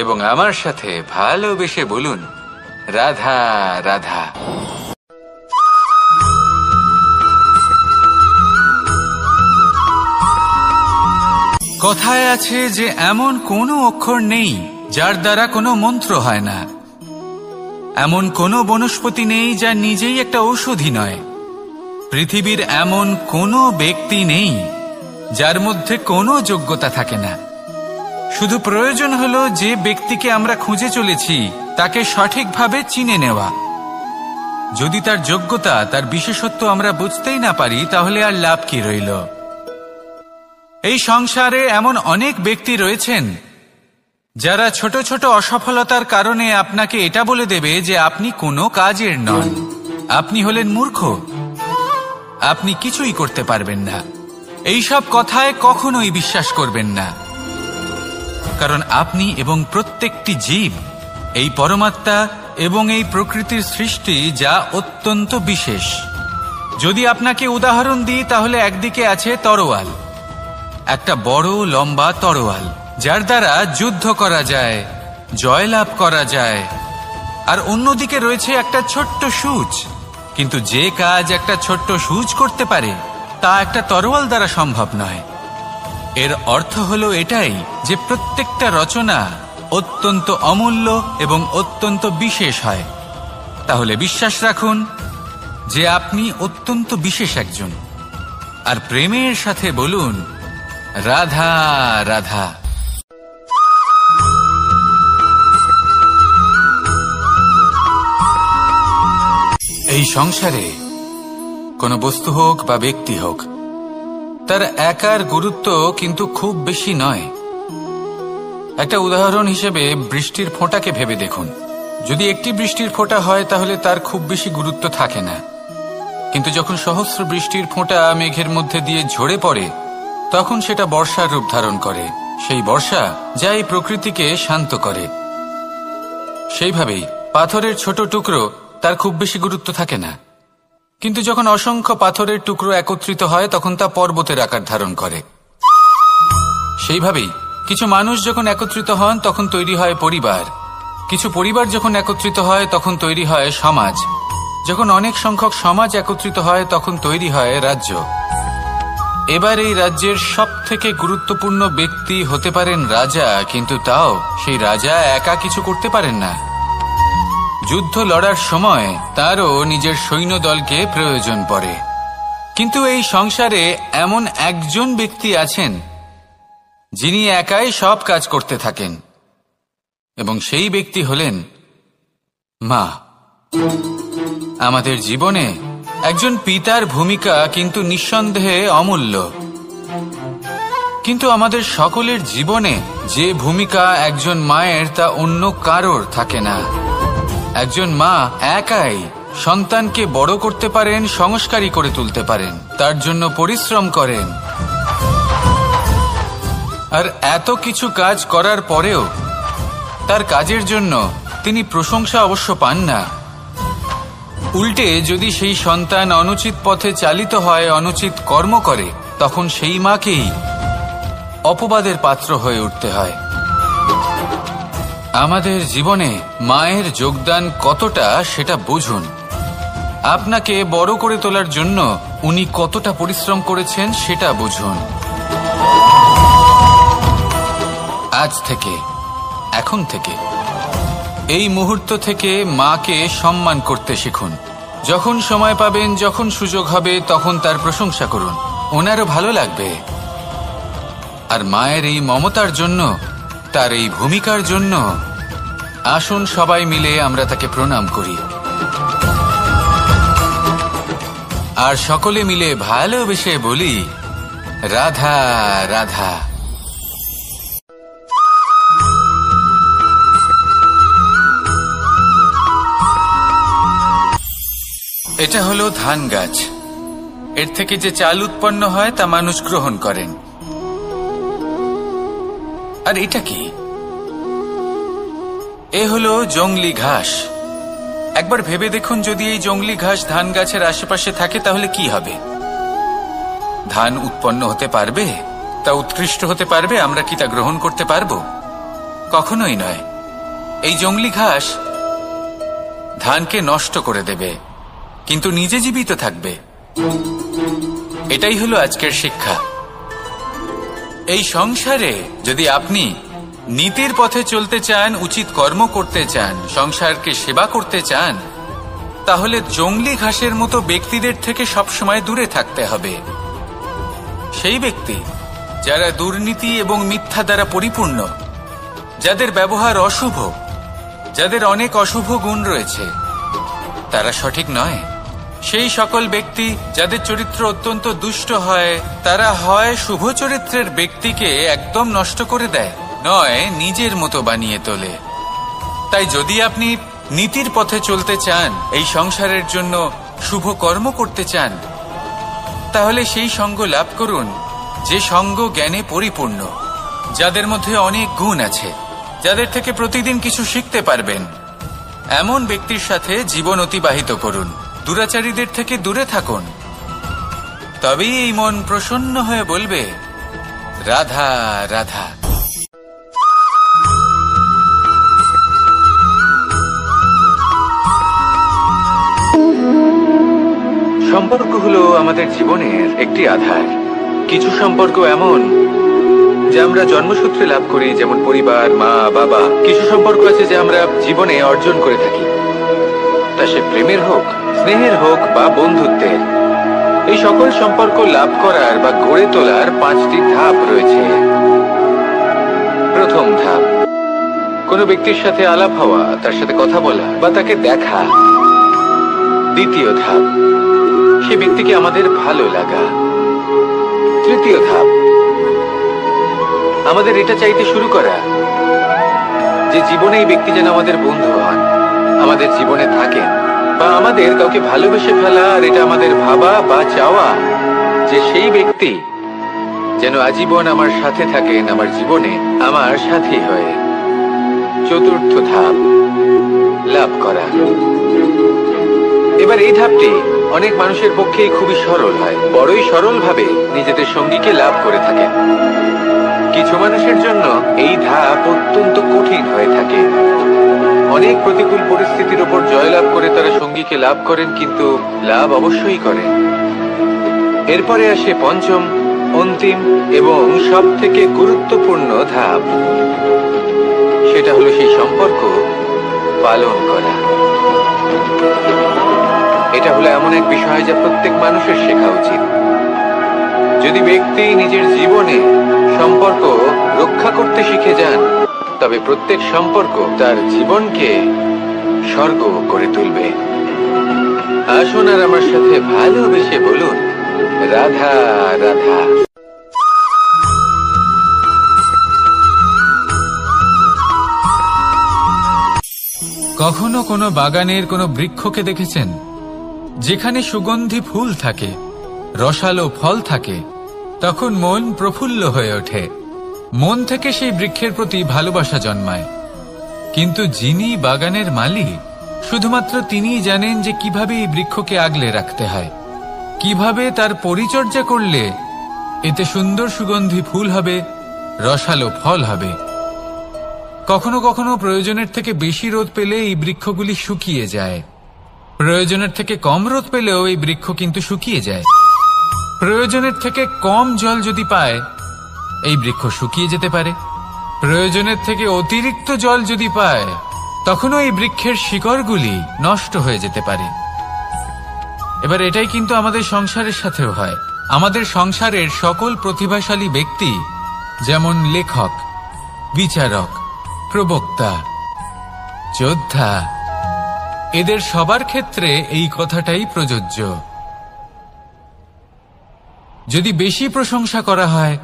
এবং আমার সাথে ভালোবেসে বলুন, রাধা রাধা। কথায় আছে যে এমন কোনো অক্ষর নেই যার দ্বারা কোনো মন্ত্র হয় না। এমন কোনো বনস্পতি নেই যা নিজেই একটা ঔষধি নয়। পৃথিবীর এমন কোনো ব্যক্তি নেই যার মধ্যে কোনো যোগ্যতা থাকে না। শুধু প্রয়োজন হলো যে ব্যক্তিকে আমরা খুঁজে চলেছি তাকে সঠিকভাবে চিনে নেওয়া। যদি তার যোগ্যতা, তার বিশেষত্ব আমরা বুঝতেই না পারি, তাহলে আর লাভ কি রইল? এই সংসারে এমন অনেক ব্যক্তি রয়েছেন যারা ছোট ছোট অসফলতার কারণে আপনাকে এটা বলে দেবে যে আপনি কোনো কাজের নন, আপনি হলেন মূর্খ, আপনি কিছুই করতে পারবেন না। এইসব কথায় কখনোই বিশ্বাস করবেন না, কারণ আপনি এবং প্রত্যেকটি জীব এই পরমাত্মা এবং এই প্রকৃতির সৃষ্টি, যা অত্যন্ত বিশেষ। যদি আপনাকে উদাহরণ দিই, তাহলে একদিকে আছে তরোয়াল, একটা বড় লম্বা তরোয়াল, যার দ্বারা যুদ্ধ করা যায়, জয়লাভ করা যায়। আর অন্যদিকে রয়েছে একটা ছোট্ট সূচ, কিন্তু যে কাজ একটা ছোট্ট সূচ করতে পারে তা একটা তরোয়াল দ্বারা সম্ভব নয়। এর অর্থ হলো এটাই যে প্রত্যেকটা রচনা অত্যন্ত অমূল্য এবং অত্যন্ত বিশেষ হয়। তাহলে বিশ্বাস রাখুন যে আপনি অত্যন্ত বিশেষ একজন, আর প্রেমের সাথে বলুন, রাধা রাধা। এই সংসারে কোনো বস্তু হোক বা ব্যক্তি হোক, তার একার গুরুত্ব কিন্তু খুব বেশি নয়। একটা উদাহরণ হিসেবে বৃষ্টির ফোঁটাকে ভেবে দেখুন। যদি একটি বৃষ্টির ফোঁটা হয়, তাহলে তার খুব বেশি গুরুত্ব থাকে না। কিন্তু যখন সহস্র বৃষ্টির ফোঁটা মেঘের মধ্যে দিয়ে ঝরে পড়ে, তখন সেটা বর্ষার রূপ ধারণ করে। সেই বর্ষা যা এই প্রকৃতিকে শান্ত করে। সেইভাবেই পাথরের ছোট টুকরো তার খুব বেশি গুরুত্ব থাকে না, কিন্তু যখন অসংখ্য পাথরের টুকরো একত্রিত হয় তখন তা পর্বতের আকার ধারণ করে। সেইভাবেই কিছু মানুষ যখন একত্রিত হন তখন তৈরি হয় পরিবার, কিছু পরিবার যখন একত্রিত হয় তখন তৈরি হয় সমাজ, যখন অনেক সংখ্যক সমাজ একত্রিত হয় তখন তৈরি হয় রাজ্য। এবার এই রাজ্যের সবথেকে গুরুত্বপূর্ণ ব্যক্তি হতে পারেন রাজা, কিন্তু তাও সেই রাজা একা কিছু করতে পারেন না। যুদ্ধ লড়ার সময় তারও নিজের সৈন্যদলকে প্রয়োজন পড়ে। কিন্তু এই সংসারে এমন একজন ব্যক্তি আছেন যিনি একাই সব কাজ করতে থাকেন, এবং সেই ব্যক্তি হলেন মা। আমাদের জীবনে একজন পিতার ভূমিকা কিন্তু নিঃসন্দেহে অমূল্য, কিন্তু আমাদের সকলের জীবনে যে ভূমিকা একজন মায়ের তা অন্য কারোর থাকে না। একজন মা একাই সন্তানকে বড় করতে পারেন, সংস্কারী করে তুলতে পারেন, তার জন্য পরিশ্রম করেন। আর এত কিছু কাজ করার পরেও তার কাজের জন্য তিনি প্রশংসা অবশ্য পান না। উল্টে যদি সেই সন্তান অনুচিত পথে চালিত হয়, অনুচিত কর্ম করে, তখন সেই মাকেই অপবাদের পাত্র হয়ে উঠতে হয়। আমাদের জীবনে মায়ের যোগদান কতটা সেটা বুঝুন। আপনাকে বড় করে তোলার জন্য উনি কতটা পরিশ্রম করেছেন সেটা বুঝুন। আজ থেকে, এখন থেকে, এই মুহূর্ত থেকে মাকে সম্মান করতে শিখুন। যখন সময় পাবেন, যখন সুযোগ হবে, তখন তার প্রশংসা করুন, ওনারও ভালো লাগবে। আর মায়ের এই মমতার জন্য, তার এই ভূমিকার জন্য আসুন সবাই মিলে আমরা তাকে প্রণাম করি, আর সকলে মিলে ভালোবেসে বলি রাধা রাধা। এটা হলো ধান গাছ। এর থেকে যে চাল উৎপন্ন হয় তা মানুষ গ্রহণ করেন। আর এটা কি? এ হলো জংলি ঘাস। একবার ভেবে দেখুন, যদি এই জংলি ঘাস ধান গাছের আশেপাশে থাকে তাহলে কি হবে? ধান উৎপন্ন হতে পারবে? তা উৎকৃষ্ট হতে পারবে? আমরা কি তা গ্রহণ করতে পারবো? কখনোই নয়। এই জংলি ঘাস ধানকে নষ্ট করে দেবে, কিন্তু নিজে জীবিত থাকবে। এটাই হলো আজকের শিক্ষা। এই সংসারে যদি আপনি নীতির পথে চলতে চান, উচিত কর্ম করতে চান, সংসারকে সেবা করতে চান, তাহলে জংলি ঘাসের মতো ব্যক্তিদের থেকে সবসময় দূরে থাকতে হবে। সেই ব্যক্তি যারা দুর্নীতি এবং মিথ্যা দ্বারা পরিপূর্ণ, যাদের ব্যবহার অশুভ, যাদের অনেক অশুভ গুণ রয়েছে, তারা সঠিক নয়। সেই সকল ব্যক্তি যাদের চরিত্র অত্যন্ত দুষ্ট হয়, তারা হয় শুভ চরিত্রের ব্যক্তিকে একদম নষ্ট করে দেয়, নয় নিজের মতো বানিয়ে তোলে। তাই যদি আপনি নীতির পথে চলতে চান, এই সংসারের জন্য শুভ কর্ম করতে চান, তাহলে সেই সঙ্গ লাভ করুন যে সঙ্গ জ্ঞানে পরিপূর্ণ, যাদের মধ্যে অনেক গুণ আছে, যাদের থেকে প্রতিদিন কিছু শিখতে পারবেন। এমন ব্যক্তির সাথে জীবন অতিবাহিত করুন। দুরাচারীদের থেকে দূরে থাকুন। তবেই এই মন প্রসন্ন হয়ে বলবে রাধা রাধা। সম্পর্ক হলো আমাদের জীবনের একটি আধার। কিছু সম্পর্ক এমন যা আমরা জন্মসূত্রে লাভ করি, যেমন পরিবার, মা, বাবা। কিছু সম্পর্ক আছে যা আমরা জীবনে অর্জন করে থাকি, তা সে প্রেমের হোক, স্নেহের হোক বা বন্ধুত্বের। এই সকল সম্পর্ক লাভ করার বা গড়ে তোলার 5টি ধাপ রয়েছে। প্রথম ধাপ, কোনো ব্যক্তির সাথে আলাপ হওয়া, তার সাথে কথা বলা বা তাকে দেখা। দ্বিতীয় ধাপ, সে ব্যক্তিকে আমাদের ভালো লাগা। তৃতীয় ধাপ, আমাদের এটা চাইতে শুরু করা যে জীবনে এই ব্যক্তি যেন আমাদের বন্ধু হন, আমাদের জীবনে থাকেন, বা আমাদের কাউকে ভালোবেসে ফেলা। আর এটা আমাদের ভাবা বা চাওয়া যে সেই ব্যক্তি যেন আজীবন আমার সাথে থাকেন, আমার জীবনে আমার সাথী হয়ে। চতুর্থ ধাপ, লাভ করা। এবার এই ধাপটি অনেক মানুষের পক্ষেই খুবই সরল হয়, বড়ই সরলভাবে নিজেদের সঙ্গীকে লাভ করে থাকে। কিছু মানুষের জন্য এই ধাপ অত্যন্ত কঠিন হয়ে থাকে। অনেক প্রতিকূল পরিস্থিতির উপর জয়লাভ করে তারা সঙ্গীকে লাভ করেন, কিন্তু লাভ অবশ্যই করেন। এরপরে আসে পঞ্চম, অন্তিম এবং সব থেকে গুরুত্বপূর্ণ ধাপ। সেটা হলো সেই সম্পর্ক পালন করা। এটা হলো এমন এক বিষয় যা প্রত্যেক মানুষের শেখা উচিত। যদি ব্যক্তি নিজের জীবনে সম্পর্ক রক্ষা করতে শিখে যান, তবে প্রত্যেক সম্পর্ক তার জীবনকে স্বর্গ করে তুলবে। আসুন আর আমার সাথে ভালোবেসে বলুন, রাধা রাধা। কখনো কোনো বাগানের কোনো বৃক্ষকে দেখেছেন যেখানে সুগন্ধি ফুল থাকে, রসালো ফল থাকে? তখন মন প্রফুল্ল হয়ে ওঠে, মন থেকে সেই বৃক্ষের প্রতি ভালোবাসা জন্মায়। কিন্তু যিনি বাগানের মালিক, শুধুমাত্র তিনিই জানেন যে কিভাবে এই বৃক্ষকে আগলে রাখতে হয়, কিভাবে তার পরিচর্যা করলে এতে সুন্দর সুগন্ধি ফুল হবে, রসালো ফল হবে। কখনো কখনো প্রয়োজনের থেকে বেশি রোদ পেলে এই বৃক্ষগুলি শুকিয়ে যায়, প্রয়োজনের থেকে কম রোদ পেলেও এই বৃক্ষ কিন্তু শুকিয়ে যায়। প্রয়োজনের থেকে কম জল যদি পায়, এই বৃক্ষ শুকিয়ে যেতে পারে। প্রয়োজনের থেকে অতিরিক্ত জল যদি পায়, তখনও এই বৃক্ষের শিকড়গুলি নষ্ট হয়ে যেতে পারে। এবার এটাই কিন্তু আমাদের সংসারের সাথেও হয়। আমাদের সংসারের সকল প্রতিভাশালী ব্যক্তি, যেমন লেখক, বিচারক, প্রবক্তা, যোদ্ধা, এদের সবার ক্ষেত্রে এই কথাটাই প্রযোজ্য। যদি বেশি প্রশংসা করা হয়,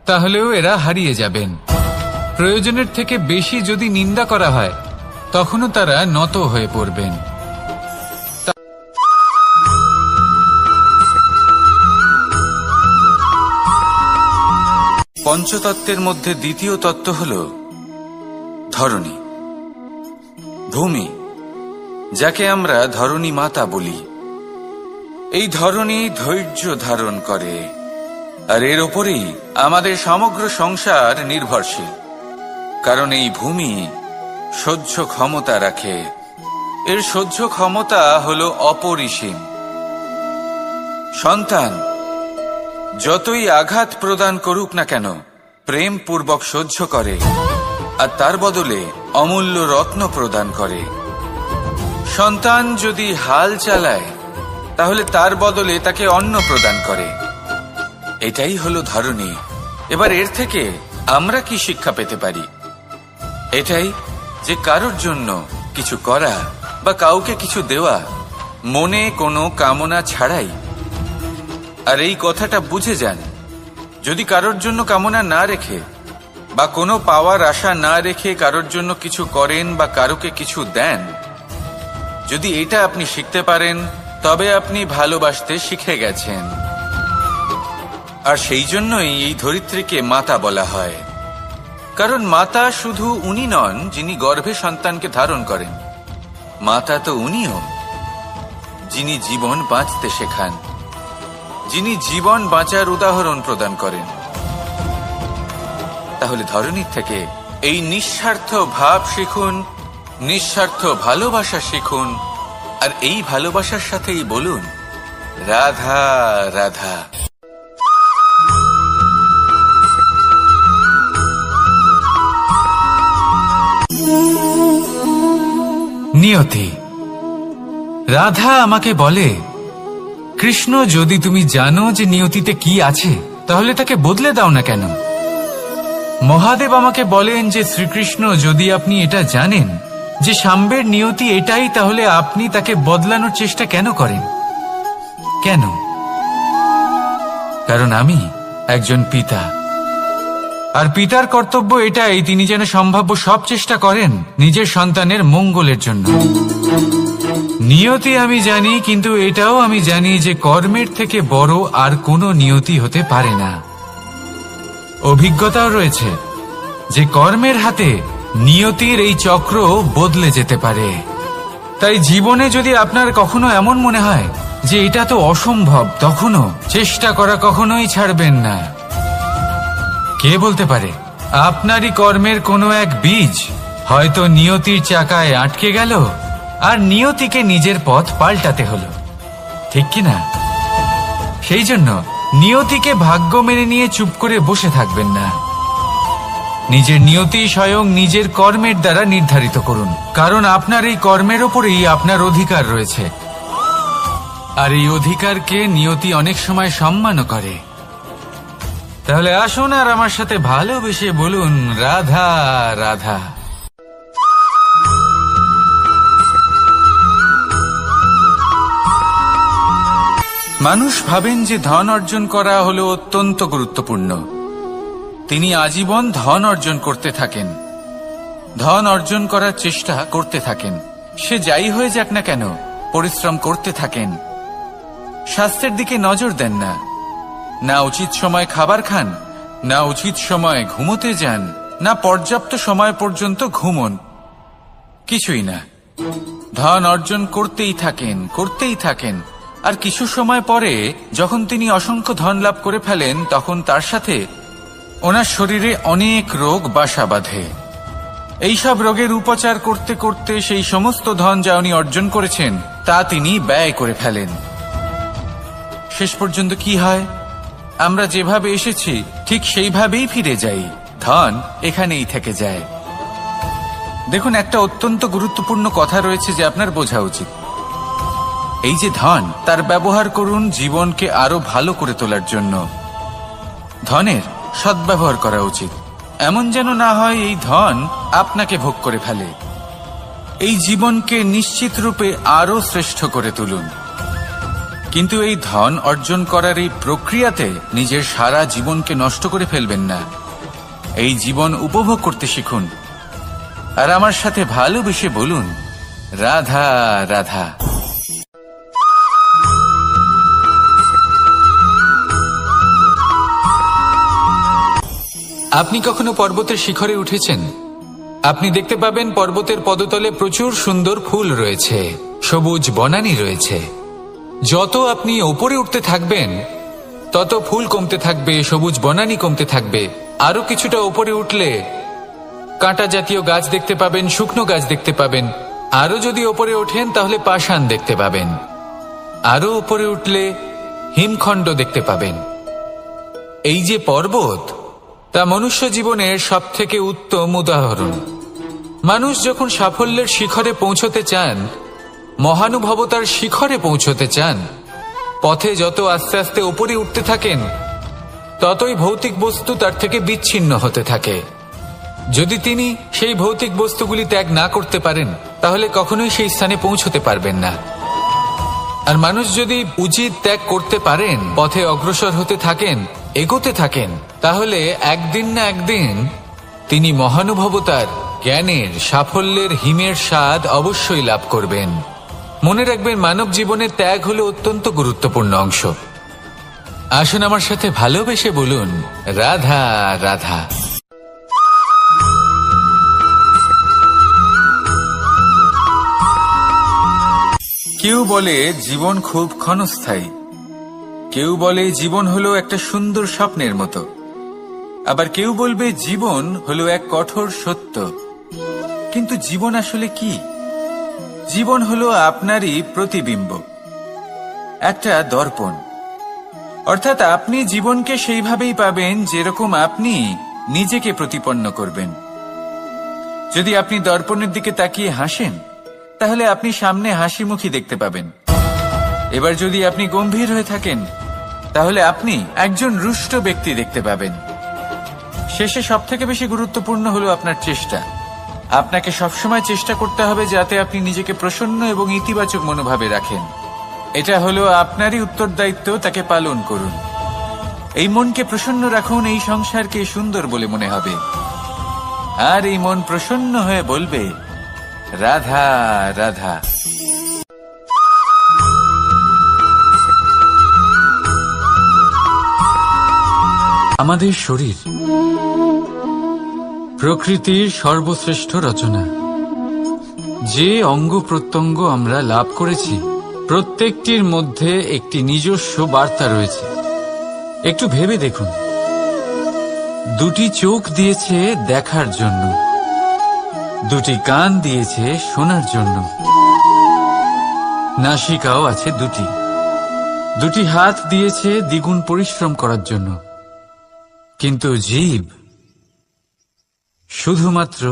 তাহলেও এরা হারিয়ে যাবেন। প্রয়োজনের থেকে বেশি যদি নিন্দা করা হয়, তখনও তারা নত হয়ে পড়বেন। পঞ্চতত্ত্বের মধ্যে দ্বিতীয় তত্ত্ব হল ধরণী, ভূমি, যাকে আমরা ধরণী মাতা বলি। এই ধরণী ধৈর্য ধারণ করে, আর এর ওপরেই আমাদের সমগ্র সংসার নির্ভরশীল। কারণ এই ভূমি সহ্য ক্ষমতা রাখে, এর সহ্য ক্ষমতা হল অপরিসীম। সন্তান যতই আঘাত প্রদান করুক না কেন, প্রেম পূর্বক সহ্য করে, আর তার বদলে অমূল্য রত্ন প্রদান করে। সন্তান যদি হাল চালায়, তাহলে তার বদলে তাকে অন্ন প্রদান করে। এটাই হলো ধরণী। এবার এর থেকে আমরা কি শিক্ষা পেতে পারি? এটাই যে কারোর জন্য কিছু করা বা কাউকে কিছু দেওয়া মনে কোনো কামনা ছাড়াই। আর এই কথাটা বুঝে যান, যদি কারোর জন্য কামনা না রেখে বা কোনো পাওয়ার আশা না রেখে কারোর জন্য কিছু করেন বা কারোকে কিছু দেন, যদি এটা আপনি শিখতে পারেন, তবে আপনি ভালোবাসতে শিখে গেছেন। আর সেই জন্যই এই ধরিত্রীকে মাতা বলা হয়। কারণ মাতা শুধু উনি নন যিনি গর্ভে সন্তানকে ধারণ করেন, মাতা তো উনিও যিনি জীবন বাঁচতে শেখান, যিনি জীবন বাঁচার উদাহরণ প্রদান করেন। তাহলে ধরণীর থেকে এই নিঃস্বার্থ ভাব শিখুন, নিঃস্বার্থ ভালোবাসা শিখুন, আর এই ভালোবাসার সাথেই বলুন, রাধা রাধা। নিয়তি। রাধা আমাকে বলে, কৃষ্ণ, যদি তুমি জানো যে নিয়তিতে কি আছে, তাহলে তাকে বদলে দাও না কেন? মহাদেব আমাকে বলেন যে শ্রীকৃষ্ণ, যদি আপনি এটা জানেন যে সাম্বের নিয়তি এটাই, তাহলে আপনি তাকে বদলানোর চেষ্টা কেন করেন? কেন? কারণ আমি একজন পিতা, আর পিতার কর্তব্য এটাই, তিনি যেন সম্ভাব্য সব চেষ্টা করেন নিজের সন্তানের মঙ্গলের জন্য। নিয়তি আমি জানি, কিন্তু এটাও আমি জানি যে কর্মের থেকে বড় আর কোনো নিয়তি হতে পারে না। অভিজ্ঞতাও রয়েছে যে কর্মের হাতে নিয়তির এই চক্র বদলে যেতে পারে। তাই জীবনে যদি আপনার কখনো এমন মনে হয় যে এটা তো অসম্ভব, তখনও চেষ্টা করা কখনোই ছাড়বেন না। কে বলতে পারে আপনারই কর্মের কোনো এক বীজ হয়তো নিয়তির চাকায় আটকে গেল আর নিয়তিকে নিজের পথ পাল্টাতে হলো, ঠিক কি না? সেই জন্য নিয়তিকে ভাগ্য মেনে নিয়ে চুপ করে বসে থাকবেন না। নিজের নিয়তি স্বয়ং নিজের কর্মের দ্বারা নির্ধারিত করুন, কারণ আপনার এই কর্মের ওপরেই আপনার অধিকার রয়েছে। আর এই অধিকারকে নিয়তি অনেক সময় সম্মানও করে। তাহলে আসুন আর আমার সাথে ভালোবেসে বলুন, রাধা রাধা। মানুষ ভাবেন যে ধন অর্জন করা হলো অত্যন্ত গুরুত্বপূর্ণ। তিনি আজীবন ধন অর্জন করতে থাকেন, ধন অর্জন করার চেষ্টা করতে থাকেন। সে যাই হয়ে যাক না কেন, পরিশ্রম করতে থাকেন। স্বাস্থ্যের দিকে নজর দেন না, না উচিত সময় খাবার খান, না উচিত সময় ঘুমোতে যান, না পর্যাপ্ত সময় পর্যন্ত ঘুমন, কিছুই না। ধন অর্জন করতেই থাকেন, করতেই থাকেন। আর কিছু সময় পরে যখন তিনি অসংখ্য ধন লাভ করে ফেলেন, তখন তার সাথে ওনার শরীরে অনেক রোগ বাসা বাঁধে। এইসব রোগের উপচার করতে করতে সেই সমস্ত ধন যা উনি অর্জন করেছেন তা তিনি ব্যয় করে ফেলেন। শেষ পর্যন্ত কি হয়? আমরা যেভাবে এসেছি ঠিক সেইভাবেই ফিরে যাই, ধন এখানেই থেকে যায়। দেখুন, একটা অত্যন্ত গুরুত্বপূর্ণ কথা রয়েছে যে আপনার বোঝা উচিত। এই যে ধন, তার ব্যবহার করুন জীবনকে আরো ভালো করে তোলার জন্য। ধনের সদ্ব্যবহার করা উচিত, এমন যেন না হয় এই ধন আপনাকে ভোগ করে ফেলে। এই জীবনকে নিশ্চিত রূপে আরো শ্রেষ্ঠ করে তুলুন। কিন্তু এই ধন অর্জন করার এই প্রক্রিয়াতে নিজের সারা জীবনকে নষ্ট করে ফেলবেন না। এই জীবন উপভোগ করতে শিখুন। আর আমার সাথে ভালোবেসে বলুন, রাধা রাধা। আপনি কখনো পর্বতের শিখরে উঠেছেন? আপনি দেখতে পাবেন পর্বতের পদতলে প্রচুর সুন্দর ফুল রয়েছে, সবুজ বনানী রয়েছে। যত আপনি ওপরে উঠতে থাকবেন তত ফুল কমতে থাকবে, সবুজ বনানী কমতে থাকবে। আরো কিছুটা ওপরে উঠলে কাঁটা জাতীয় গাছ দেখতে পাবেন, শুকনো গাছ দেখতে পাবেন। আরো যদি ওপরে ওঠেন তাহলে পাষাণ দেখতে পাবেন। আরো ওপরে উঠলে হিমখণ্ড দেখতে পাবেন। এই যে পর্বত, তা মনুষ্য জীবনের সবথেকে উত্তম উদাহরণ। মানুষ যখন সাফল্যের শিখরে পৌঁছতে চান, মহানুভবতার শিখরে পৌঁছতে চান, পথে যত আস্তে আস্তে উপরে উঠতে থাকেন ততই ভৌতিক বস্তু তার থেকে বিচ্ছিন্ন হতে থাকে। যদি তিনি সেই ভৌতিক বস্তুগুলি ত্যাগ না করতে পারেন তাহলে কখনোই সেই স্থানে পৌঁছতে পারবেন না। আর মানুষ যদি উচিত ত্যাগ করতে পারেন, পথে অগ্রসর হতে থাকেন, এগোতে থাকেন, তাহলে একদিন না একদিন তিনি মহানুভবতার, জ্ঞানের, সাফল্যের হিমের স্বাদ অবশ্যই লাভ করবেন। মনে রাখবেন, মানব জীবনে ত্যাগ হলো অত্যন্ত গুরুত্বপূর্ণ অংশ। আসুন আমার সাথে ভালোবেসে বলুন, রাধা রাধা। কেউ বলে জীবন খুব ক্ষণস্থায়ী, কেউ বলে জীবন হলো একটা সুন্দর স্বপ্নের মতো, আবার কেউ বলবে জীবন হলো এক কঠোর সত্য। কিন্তু জীবন আসলে কি? জীবন হলো আপনারই প্রতিবিম্ব, একটা দর্পণ। অর্থাৎ আপনি জীবনকে সেইভাবেই পাবেন যেরকম আপনি নিজেকে প্রতিপন্ন করবেন। যদি আপনি দর্পণের দিকে তাকিয়ে হাসেন তাহলে আপনি সামনে হাসি মুখী দেখতে পাবেন। এবার যদি আপনি গম্ভীর হয়ে থাকেন তাহলে আপনি একজন রুষ্ট ব্যক্তি দেখতে পাবেন। শেষে সবথেকে বেশি গুরুত্বপূর্ণ হলো আপনার চেষ্টা। আপনাকে সবসময় চেষ্টা করতে হবে যাতে আপনি নিজেকে প্রসন্ন এবং ইতিবাচক মনোভাবে রাখেন। এটা হলো আপনারই উত্তরদায়িত্ব, তাকে পালন করুন। এই মনকে প্রসন্ন রাখুন, এই সংসারকে সুন্দর বলে মনে হবে। আর এই মন প্রসন্ন হয়ে বলবে, রাধা রাধা। আমাদের শরীর প্রকৃতির সর্বশ্রেষ্ঠ রচনা। যে অঙ্গ প্রত্যঙ্গ আমরা লাভ করেছি প্রত্যেকটির মধ্যে একটি নিজস্ব বার্তা রয়েছে। একটু ভেবে দেখুন, দুটি চোখ দিয়েছে দেখার জন্য, দুটি কান দিয়েছে শোনার জন্য, নাসিকাও আছে দুটি, দুটি হাত দিয়েছে দ্বিগুণ পরিশ্রম করার জন্য। কিন্তু জীব শুধুমাত্র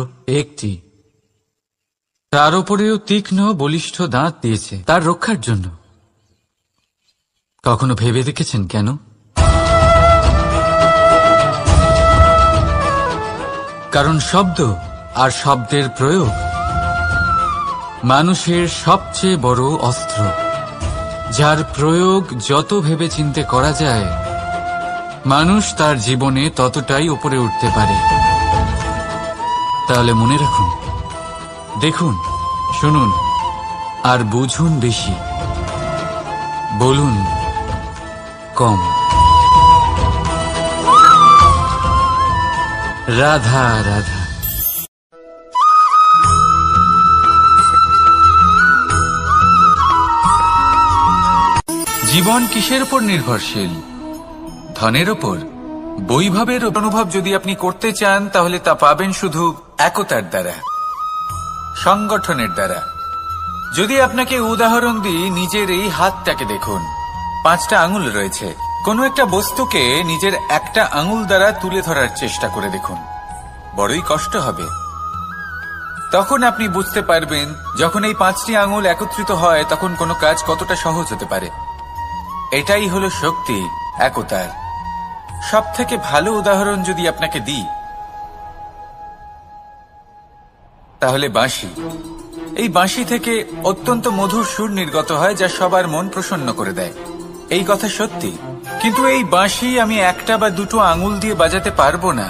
একটি, তার উপরেও তীক্ষ্ণ বলিষ্ঠ দাঁত দিয়েছে তার রক্ষার জন্য। কখনো ভেবে দেখেছেন কেন? কারণ শব্দ আর শব্দের প্রয়োগ মানুষের সবচেয়ে বড় অস্ত্র, যার প্রয়োগ যত ভেবে চিন্তে করা যায় মানুষ তার জীবনে ততটাই উপরে উঠতে পারে। তাহলে মনে রাখুন, দেখুন, শুনুন আর বুঝুন বেশি, বলুন কম। রাধা রাধা। জীবন কিসের উপর নির্ভরশীল? ধনের ওপর? বৈভবের অনুভব যদি আপনি করতে চান তাহলে তা পাবেন শুধু একতার দ্বারা, সংগঠনের দ্বারা। যদি আপনাকে উদাহরণ দিই, নিজের এই হাতটাকে দেখুন, 5টা আঙুল রয়েছে। কোনো একটা বস্তুকে নিজের একটা আঙুল দ্বারা তুলে ধরার চেষ্টা করে দেখুন, বড়ই কষ্ট হবে। তখন আপনি বুঝতে পারবেন যখন এই 5টি আঙুল একত্রিত হয় তখন কোনো কাজ কতটা সহজ হতে পারে। এটাই হলো শক্তি একতার। সব থেকে ভালো উদাহরণ যদি আপনাকে দিই তাহলে বাঁশি। এই বাঁশি থেকে অত্যন্ত মধুর সুর নির্গত হয় যা সবার মন প্রসন্ন করে দেয়। এই কথা সত্যি, কিন্তু এই বাঁশি আমি একটা বা দুটো আঙুল দিয়ে বাজাতে পারবো না।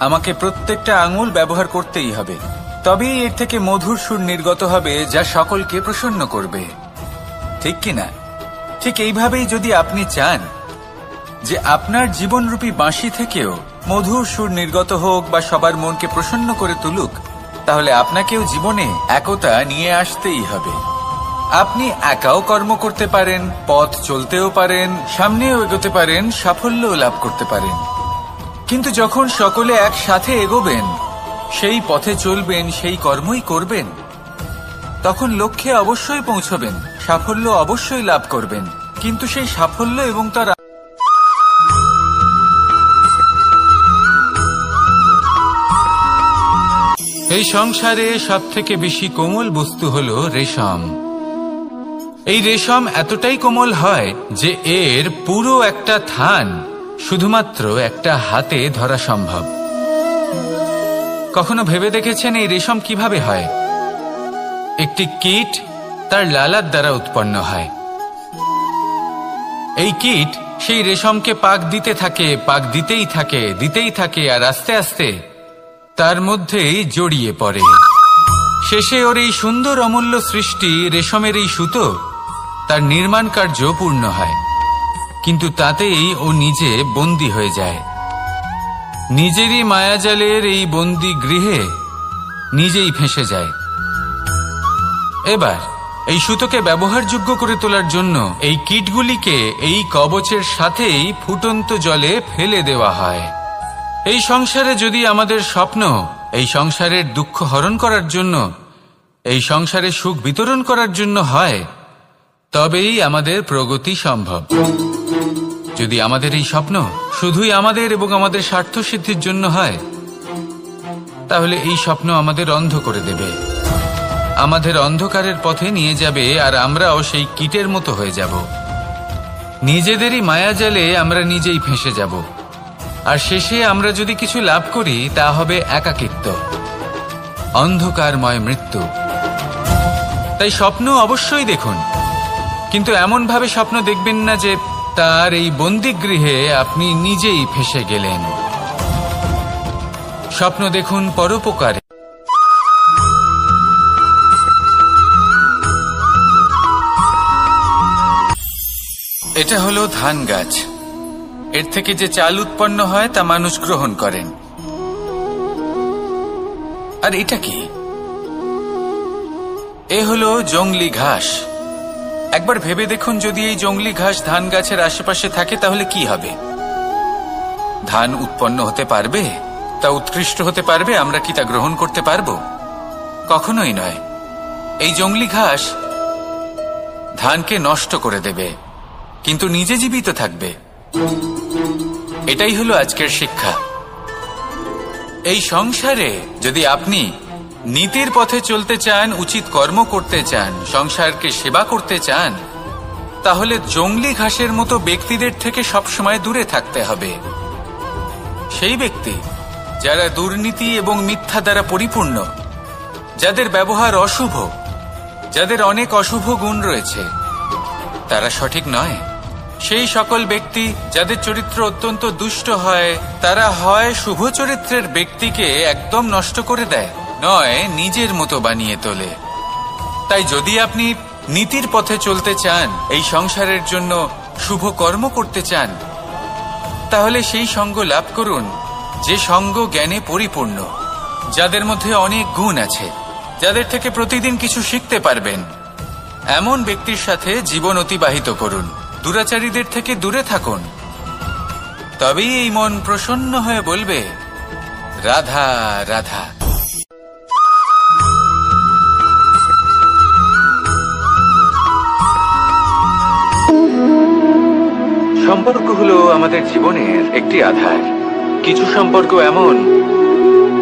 আমাকে প্রত্যেকটা আঙুল ব্যবহার করতেই হবে, তবেই এর থেকে মধুর সুর নির্গত হবে যা সকলকে প্রসন্ন করবে, ঠিক কিনা? ঠিক এইভাবেই যদি আপনি চান যে আপনার জীবনরূপী বাঁশি থেকেও মধুর সুর নির্গত হোক বা সবার মনকে প্রসন্ন করে তুলুক, তাহলে আপনাকেও জীবনে একতা নিয়ে আসতেই হবে। আপনি একাও কর্ম করতে পারেন, পথ চলতেও পারেন, সামনেও এগোতে পারেন, সাফল্যও লাভ করতে পারেন। কিন্তু যখন সকলে একসাথে এগোবেন, সেই পথে চলবেন, সেই কর্মই করবেন, তখন লক্ষ্যে অবশ্যই পৌঁছবেন, সাফল্য অবশ্যই লাভ করবেন। কিন্তু সেই সাফল্য এবং তার এই সংসারে সব থেকে বেশি কোমল বস্তু হলো রেশম। এই রেশম এতটাই কোমল হয় যে এর পুরো একটা থান শুধুমাত্র একটা হাতে ধরা সম্ভব। কখনো ভেবে দেখেছেন এই রেশম কিভাবে হয়? একটি কীট তার লালার দ্বারা উৎপন্ন হয়। এই কীট সেই রেশমকে পাক দিতে থাকে, পাক দিতেই থাকে, আর আস্তে আস্তে তার মধ্যেই জড়িয়ে পড়ে। শেষে ওর এই সুন্দর অমূল্য সৃষ্টি রেশমের এই সুতো, তার নির্মাণ কার্য পূর্ণ হয়। কিন্তু তাতেই ও নিজে বন্দী হয়ে যায়। নিজেরই মায়াজালের এই বন্দী গৃহে নিজেই ফেঁসে যায়। এবার এই সুতোকে ব্যবহারযোগ্য করে তোলার জন্য এই কীটগুলিকে এই কবচের সাথেই ফুটন্ত জলে ফেলে দেওয়া হয়। এই সংসারে যদি আমাদের স্বপ্ন এই সংসারের দুঃখ হরণ করার জন্য, এই সংসারে সুখ বিতরণ করার জন্য হয়, তবেই আমাদের প্রগতি সম্ভব। যদি আমাদের এই স্বপ্ন শুধুই আমাদের এবং আমাদের স্বার্থ সিদ্ধির জন্য হয়, তাহলে এই স্বপ্ন আমাদের অন্ধ করে দেবে, আমাদের অন্ধকারের পথে নিয়ে যাবে, আর আমরাও সেই কীটের মতো হয়ে যাব। নিজেদেরই মায়াজালে আমরা নিজেই ফেঁসে যাব, আর শেষে আমরা যদি কিছু লাভ করি তা হবে একাকিত্ব, অন্ধকারময় মৃত্যু। তাই স্বপ্ন অবশ্যই দেখুন, কিন্তু এমন ভাবে স্বপ্ন দেখবেন না যে তার এই বন্দিগৃহে আপনি নিজেই ফেঁসে গেলেন। স্বপ্ন দেখুন পরোপকারে। এটা হলো ধান গাছ। এর থেকে যে চাল উৎপন্ন হয় তা মানুষ গ্রহণ করেন। আর এটা কি? এ হলো জংলি ঘাস। একবার ভেবে দেখুন, যদি এই জংলি ঘাস ধান গাছের আশেপাশে থাকে তাহলে কি হবে? ধান উৎপন্ন হতে পারবে? তা উৎকৃষ্ট হতে পারবে? আমরা কি তা গ্রহণ করতে পারবো? কখনোই নয়। এই জংলি ঘাস ধানকে নষ্ট করে দেবে, কিন্তু নিজে জীবিত থাকবে। এটাই হলো আজকের শিক্ষা। এই সংসারে যদি আপনি নীতির পথে চলতে চান, উচিত কর্ম করতে চান, সংসারকে সেবা করতে চান, তাহলে জংলি ঘাসের মতো ব্যক্তিদের থেকে সবসময় দূরে থাকতে হবে। সেই ব্যক্তি যারা দুর্নীতি এবং মিথ্যা দ্বারা পরিপূর্ণ, যাদের ব্যবহার অশুভ, যাদের অনেক অশুভ গুণ রয়েছে, তারা সঠিক নয়। সেই সকল ব্যক্তি যাদের চরিত্র অত্যন্ত দুষ্ট হয়, তারা হয় শুভ চরিত্রের ব্যক্তিকে একদম নষ্ট করে দেয়, নয় নিজের মতো বানিয়ে তোলে। তাই যদি আপনি নীতির পথে চলতে চান, এই সংসারের জন্য শুভ কর্ম করতে চান, তাহলে সেই সঙ্গ লাভ করুন যে সঙ্গ জ্ঞানে পরিপূর্ণ, যাদের মধ্যে অনেক গুণ আছে, যাদের থেকে প্রতিদিন কিছু শিখতে পারবেন। এমন ব্যক্তির সাথে জীবন অতিবাহিত করুন, দুরাচারীদের থেকে দূরে থাকুন। তবেই এই মন প্রসন্ন হয়ে বলবে, রাধা রাধা। সম্পর্ক হলো আমাদের জীবনের একটি আধার। কিছু সম্পর্ক এমন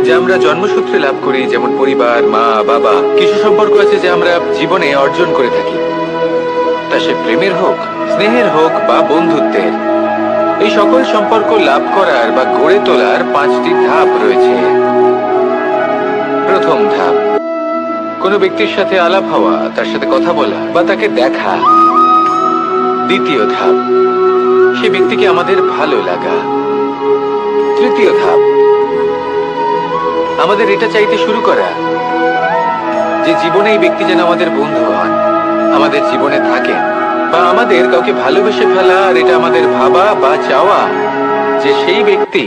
যা আমরা জন্মসূত্রে লাভ করি, যেমন পরিবার, মা, বাবা। কিছু সম্পর্ক আছে যা আমরা জীবনে অর্জন করে থাকি, তা সে প্রেমের হোক, স্নেহের হোক বা বন্ধুত্বের। এই সকল সম্পর্ক লাভ করার বা গড়ে তোলার 5টি ধাপ রয়েছে। প্রথম ধাপ, কোনো ব্যক্তির সাথে আলাপ হওয়া, তার সাথে কথা বলা বা তাকে দেখা। দ্বিতীয় ধাপ, সে ব্যক্তিকে আমাদের ভালো লাগা। তৃতীয় ধাপ, আমাদের এটা চাইতে শুরু করা যে জীবনে এই ব্যক্তি যেন আমাদের বন্ধু হন, আমাদের জীবনে থাকেন, বা আমাদের কাউকে ভালোবেসে ফেলা। আর এটা আমাদের ভাবা বা চাওয়া যে সেই ব্যক্তি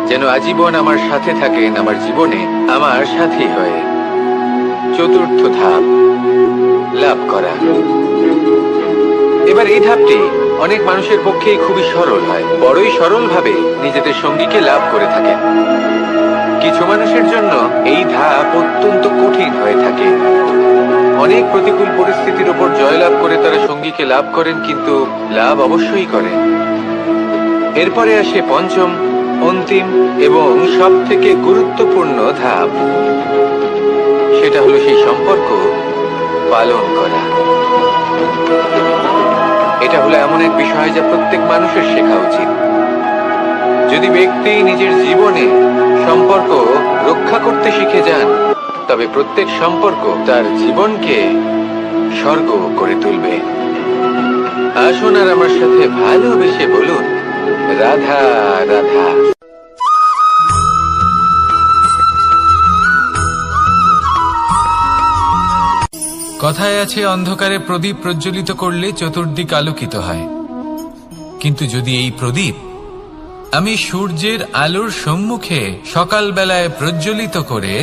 যেন আজীবন আমার সাথে থাকেন, আমার জীবনে আমার সাথী হয়ে। চতুর্থ ধাপ, লাভ করা। এবার এই ধাপটি অনেক মানুষের পক্ষেই খুবই সরল হয়, বড়ই সরলভাবে নিজেদের সঙ্গীকে লাভ করে থাকেন। কিছু মানুষের জন্য এই ধাপ অত্যন্ত কঠিন হয়ে থাকে। অনেক প্রতিকূল পরিস্থিতির উপর জয়লাভ করে তারা সঙ্গীকে লাভ করেন, কিন্তু লাভ অবশ্যই করেন। এরপরে আসে পঞ্চম, অন্তিম এবং সব থেকে গুরুত্বপূর্ণ ধাপ। সেটা হলো সেই সম্পর্ক পালন করা। এটা হলো এমন এক বিষয় যা প্রত্যেক মানুষের শেখা উচিত। যদি ব্যক্তি নিজের জীবনে সম্পর্ক রক্ষা করতে শিখে যান, তবে প্রত্যেক সম্পর্ক তার জীবনকে স্বর্গ করে তুলবে। আসুন আর আমার সাথে ভালোবেসে বলুন, রাধা রাধা। কথায় আছে, অন্ধকারে প্রদীপ প্রজ্বলিত করলে চতুর্দিক আলোকিত হয়। কিন্তু যদি এই প্রদীপ আমি সূর্যের আলোর সম্মুখে সকালবেলায় প্রজ্বলিত করে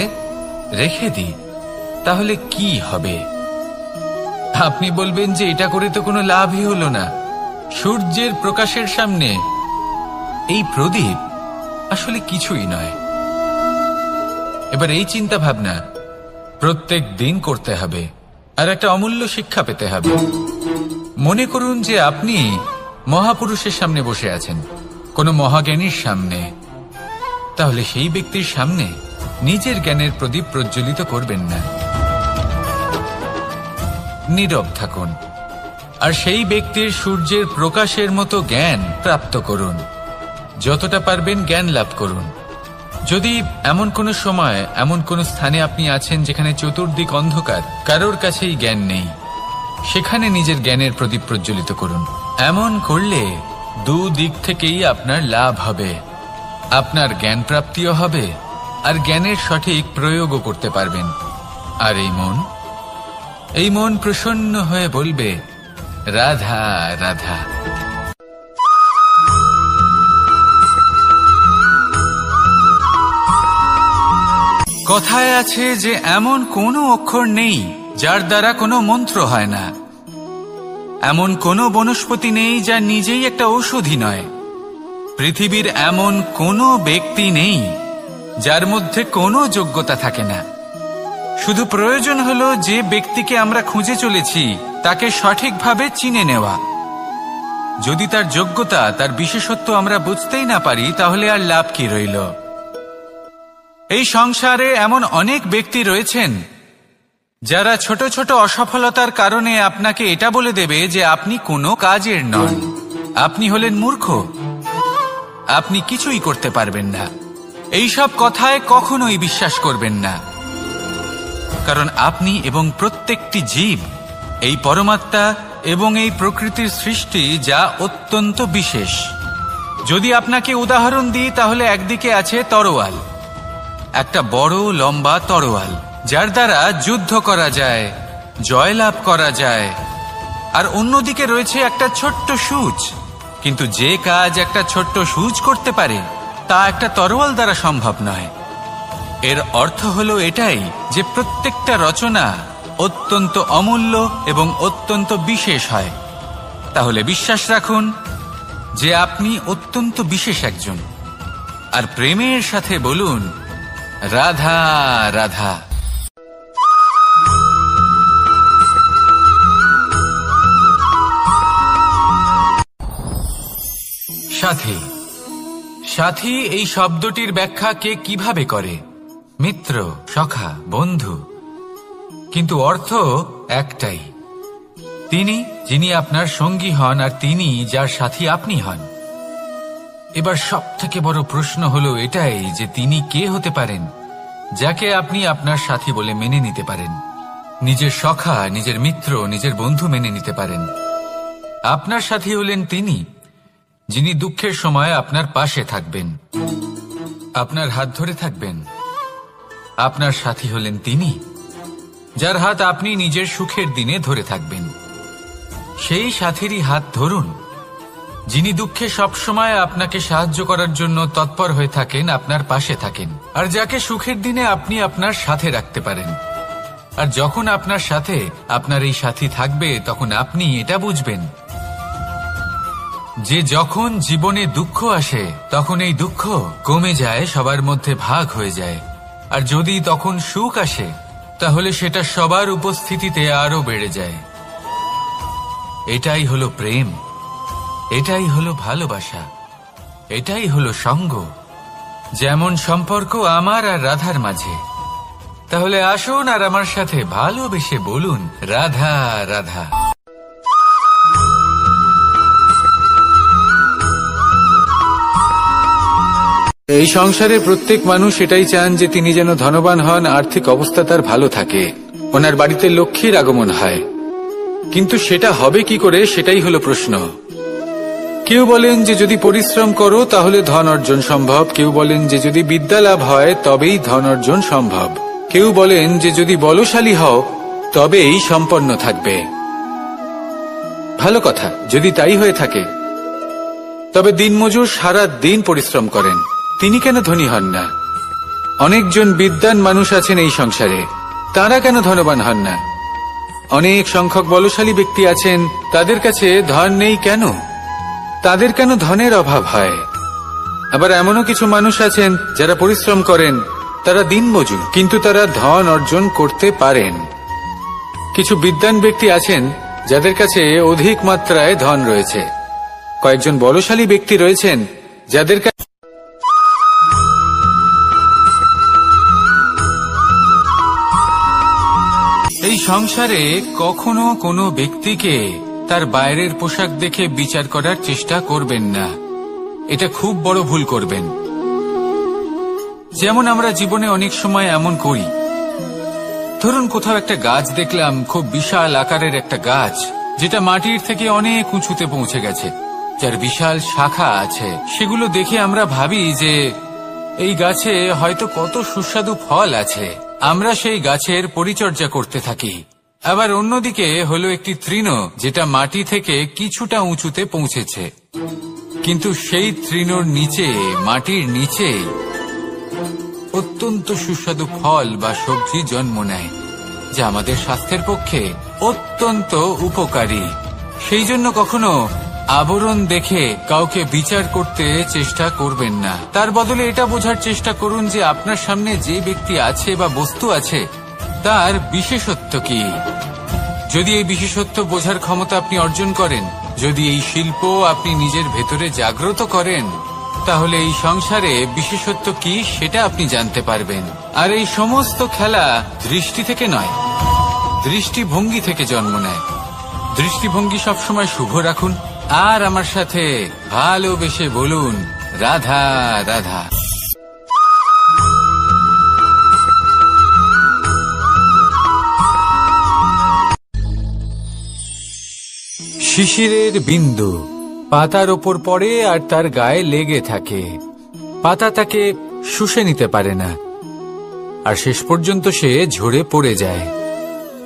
রেখে দিই, তাহলে কি হবে? আপনি বলবেন যে এটা করে তো কোনো লাভই হলো না। সূর্যের প্রকাশের সামনে এই প্রদীপ আসলে কিছুই নয়। এবার এই চিন্তা ভাবনা প্রত্যেক দিন করতে হবে, আর একটা অমূল্য শিক্ষা পেতে হবে। মনে করুন যে আপনি মহাপুরুষের সামনে বসে আছেন, কোনো মহাজ্ঞানীর সামনে। তাহলে সেই ব্যক্তির সামনে নিজের জ্ঞানের প্রদীপ প্রজ্বলিত করবেন না, নীরব থাকুন। আর সেই ব্যক্তির সূর্যের প্রকাশের মতো জ্ঞান প্রাপ্ত করুন। যতটা পারবেন জ্ঞান লাভ করুন। যদি এমন কোনো সময়, এমন কোনো স্থানে আপনি আছেন যেখানে চতুর্দিক অন্ধকার, কারোর কাছেই জ্ঞান নেই, সেখানে নিজের জ্ঞানের প্রদীপ প্রজ্বলিত করুন। এমন করলে দুদিক থেকেই আপনার লাভ হবে। আপনার জ্ঞান প্রাপ্তিও হবে, আর জ্ঞানের সঠিক প্রয়োগও করতে পারবেন। আর এই মন প্রসন্ন হয়ে বলবে, রাধা রাধা। কথায় আছে যে এমন কোনো অক্ষর নেই যার দ্বারা কোনো মন্ত্র হয় না। এমন কোনো বনস্পতি নেই যা নিজেই একটা ঔষধি নয়। পৃথিবীর এমন কোনো ব্যক্তি নেই যার মধ্যে কোনো যোগ্যতা থাকে না। শুধু প্রয়োজন হলো যে ব্যক্তিকে আমরা খুঁজে চলেছি তাকে সঠিকভাবে চিনে নেওয়া। যদি তার যোগ্যতা, তার বিশেষত্ব আমরা বুঝতেই না পারি, তাহলে আর লাভ কি রইল? এই সংসারে এমন অনেক ব্যক্তি রয়েছেন যারা ছোট ছোট অসফলতার কারণে আপনাকে এটা বলে দেবে যে আপনি কোনো কাজের নন, আপনি হলেন মূর্খ, আপনি কিছুই করতে পারবেন না। এইসব কথায় কখনোই বিশ্বাস করবেন না, কারণ আপনি এবং প্রত্যেকটি জীব এই পরমাত্মা এবং এই প্রকৃতির সৃষ্টি, যা অত্যন্ত বিশেষ। যদি আপনাকে উদাহরণ দিই তাহলে একদিকে আছে তরোয়াল, একটা বড় লম্বা তরোয়াল যার দ্বারা যুদ্ধ করা যায়, জয়লাভ করা যায়। আর অন্যদিকে রয়েছে একটা ছোট্ট সূচ, কিন্তু যে কাজ একটা ছোট্ট সূচ করতে পারে তা একটা তরোয়াল দ্বারা সম্ভব নয়। এর অর্থ হলো এটাই যে প্রত্যেকটা রচনা অত্যন্ত অমূল্য এবং অত্যন্ত বিশেষ হয়। তাহলে বিশ্বাস রাখুন যে আপনি অত্যন্ত বিশেষ একজন, আর প্রেমের সাথে বলুন রাধা রাধা। সাথী। সাথী এই শব্দটির ব্যাখ্যা কে কিভাবে করে? মিত্র, সখা, বন্ধু। কিন্তু অর্থ একটাই, তিনি যিনি আপনার সঙ্গী হন আর তিনি যার সাথী আপনি হন। এবার সব থেকে বড় প্রশ্ন হলো এটাই যে তিনি কে হতে পারেন যাকে আপনি আপনার সাথী বলে মেনে নিতে পারেন, নিজের সখা, নিজের মিত্র, নিজের বন্ধু মেনে নিতে পারেন। আপনার সাথী হলেন তিনি যিনি দুঃখের সময় আপনার পাশে থাকবেন, আপনার হাত ধরে থাকবেন। আপনার সাথী হলেন তিনি যার হাত আপনি নিজের সুখের দিনে ধরে থাকবেন। সেই সাথীরই হাত ধরুন যিনি দুঃখে সবসময় আপনাকে সাহায্য করার জন্য তৎপর হয়ে থাকেন, আপনার পাশে থাকেন, আর যাকে সুখের দিনে আপনি আপনার সাথে রাখতে পারেন। আর যখন আপনার সাথে আপনার এই সাথী থাকবে তখন আপনি এটা বুঝবেন যে যখন জীবনে দুঃখ আসে তখন এই দুঃখ কমে যায়, সবার মধ্যে ভাগ হয়ে যায়। আর যদি তখন সুখ আসে তাহলে সেটা সবার উপস্থিতিতে আরো বেড়ে যায়। এটাই হলো প্রেম, এটাই হলো ভালোবাসা, এটাই হলো সঙ্গ। যেমন সম্পর্ক আমার আর রাধার মাঝে। তাহলে আসুন আর আমার সাথে ভালোবেসে বলুন রাধা রাধা। এই সংসারে প্রত্যেক মানুষ এটাই চান যে তিনি যেন ধনবান হন, আর্থিক অবস্থা তার ভালো থাকে, ওনার বাড়িতে লক্ষ্মীর আগমন হয়। কিন্তু সেটা হবে কি করে, সেটাই হলো প্রশ্ন। কেউ বলেন যে যদি পরিশ্রম করো তাহলে ধন অর্জন সম্ভব, কেউ বলেন যে যদি বিদ্যা লাভ হয় তবেই ধন অর্জন সম্ভব, কেউ বলেন যে যদি বলশালী হও তবেই সম্পন্ন থাকবে। ভালো কথা, যদি তাই হয়ে থাকে তবে দিনমজুর সারা দিন পরিশ্রম করেন, তিনি কেন ধনী হন না? অনেকজন বিদ্বান মানুষ আছেন এই সংসারে, তারা কেন ধনবান হন না? অনেক সংখ্যক বলশালী ব্যক্তি আছেন, তাদের কাছে ধন নেই কেন? তাদের কেন ধনের অভাব হয়? আবার এমনও কিছু মানুষ আছেন যারা পরিশ্রম করেন, তারা দিনমজুর, কিন্তু তারা ধন অর্জন করতে পারেন। কিছু বিদ্বান ব্যক্তি আছেন যাদের কাছে অধিক মাত্রায় ধন রয়েছে, কয়েকজন বলশালী ব্যক্তি রয়েছেন যাদের কাছে এই সংসারে কখনো কোনো ব্যক্তিকে তার বাইরের পোশাক দেখে বিচার করার চেষ্টা করবেন না, এটা খুব বড় ভুল করবেন। যেমন আমরা জীবনে অনেক সময় এমন করি, ধরুন কোথাও একটা গাছ দেখলাম, খুব বিশাল আকারের একটা গাছ, যেটা মাটির থেকে অনেক উঁচুতে পৌঁছে গেছে, যার বিশাল শাখা আছে। সেগুলো দেখে আমরা ভাবি যে এই গাছে হয়তো কত সুস্বাদু ফল আছে, আমরা সেই গাছের পরিচর্যা করতে থাকি। আবার অন্যদিকে হলো একটি তৃণ যেটা মাটি থেকে কিছুটা উঁচুতে পৌঁছেছে, কিন্তু সেই তৃণর নিচে, মাটির নিচে অত্যন্ত সুস্বাদু ফল বা সবজি জন্ম নেয়, যা আমাদের স্বাস্থ্যের পক্ষে অত্যন্ত উপকারী। সেই জন্য কখনো আবরণ দেখে কাউকে বিচার করতে চেষ্টা করবেন না। তার বদলে এটা বোঝার চেষ্টা করুন যে আপনার সামনে যে ব্যক্তি আছে বা বস্তু আছে তার বিশেষত্ব কি। যদি এই বিশেষত্ব বোঝার ক্ষমতা আপনি অর্জন করেন, যদি এই শিল্প আপনি নিজের ভেতরে জাগ্রত করেন, তাহলে এই সংসারে বিশেষত্ব কি সেটা আপনি জানতে পারবেন। আর এই সমস্ত খেলা দৃষ্টি থেকে নয়, দৃষ্টিভঙ্গি থেকে জন্ম নেয়। দৃষ্টিভঙ্গি সবসময় শুভ রাখুন আর আমার সাথে ভালোবেসে বলুন, রাধা রাধা। শিশিরের বিন্দু পাতার ওপর পড়ে আর তার গায়ে লেগে থাকে। পাতা তাকে শুষে নিতে পারে না আর শেষ পর্যন্ত সে ঝরে পড়ে যায়।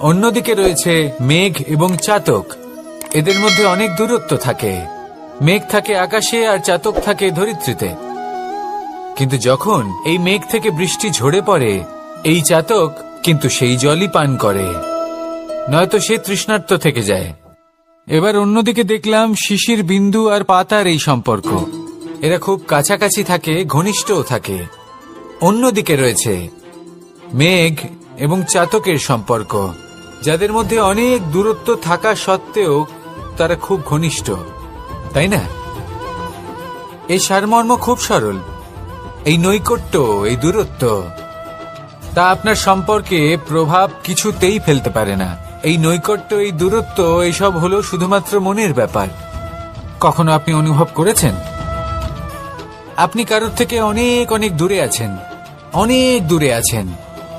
অন্যদিকে রয়েছে মেঘ এবং চাতক। এদের মধ্যে অনেক দূরত্ব থাকে। মেঘ থাকে আকাশে আর চাতক থাকে ধরিত্রীতে। কিন্তু যখন এই মেঘ থেকে বৃষ্টি ঝরে পড়ে, এই চাতক কিন্তু সেই জলই পান করে, নয়তো সে তৃষ্ণার্ত থেকে যায়। এবার অন্যদিকে দেখলাম শিশির বিন্দু আর পাতার এই সম্পর্ক। এরা খুব কাছাকাছি থাকে, ঘনিষ্ঠও থাকে। অন্যদিকে রয়েছে মেঘ এবং চাতকের সম্পর্ক, যাদের মধ্যে অনেক দূরত্ব থাকা সত্ত্বেও তারা খুব ঘনিষ্ঠ, তাই না? এই সারমর্ম খুব সরল। এই নৈকট্য, এই দূরত্ব, তা আপনার সম্পর্কে প্রভাব কিছুতেই ফেলতে পারে না। এই নৈকট্য, এই দূরত্ব, এইসব হলো শুধুমাত্র মনের ব্যাপার। কখনো আপনি অনুভব করেছেন আপনি কারোর থেকে অনেক অনেক দূরে আছেন, অনেক দূরে আছেন,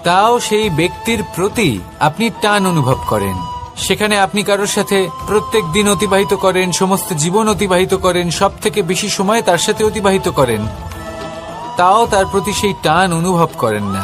তাও সেই ব্যক্তির প্রতি আপনি টান অনুভব করেন। সেখানে আপনি কারোর সাথে প্রত্যেক দিন অতিবাহিত করেন, সমস্ত জীবন অতিবাহিত করেন, সব থেকে বেশি সময় তার সাথে অতিবাহিত করেন, তাও তার প্রতি সেই টান অনুভব করেন না।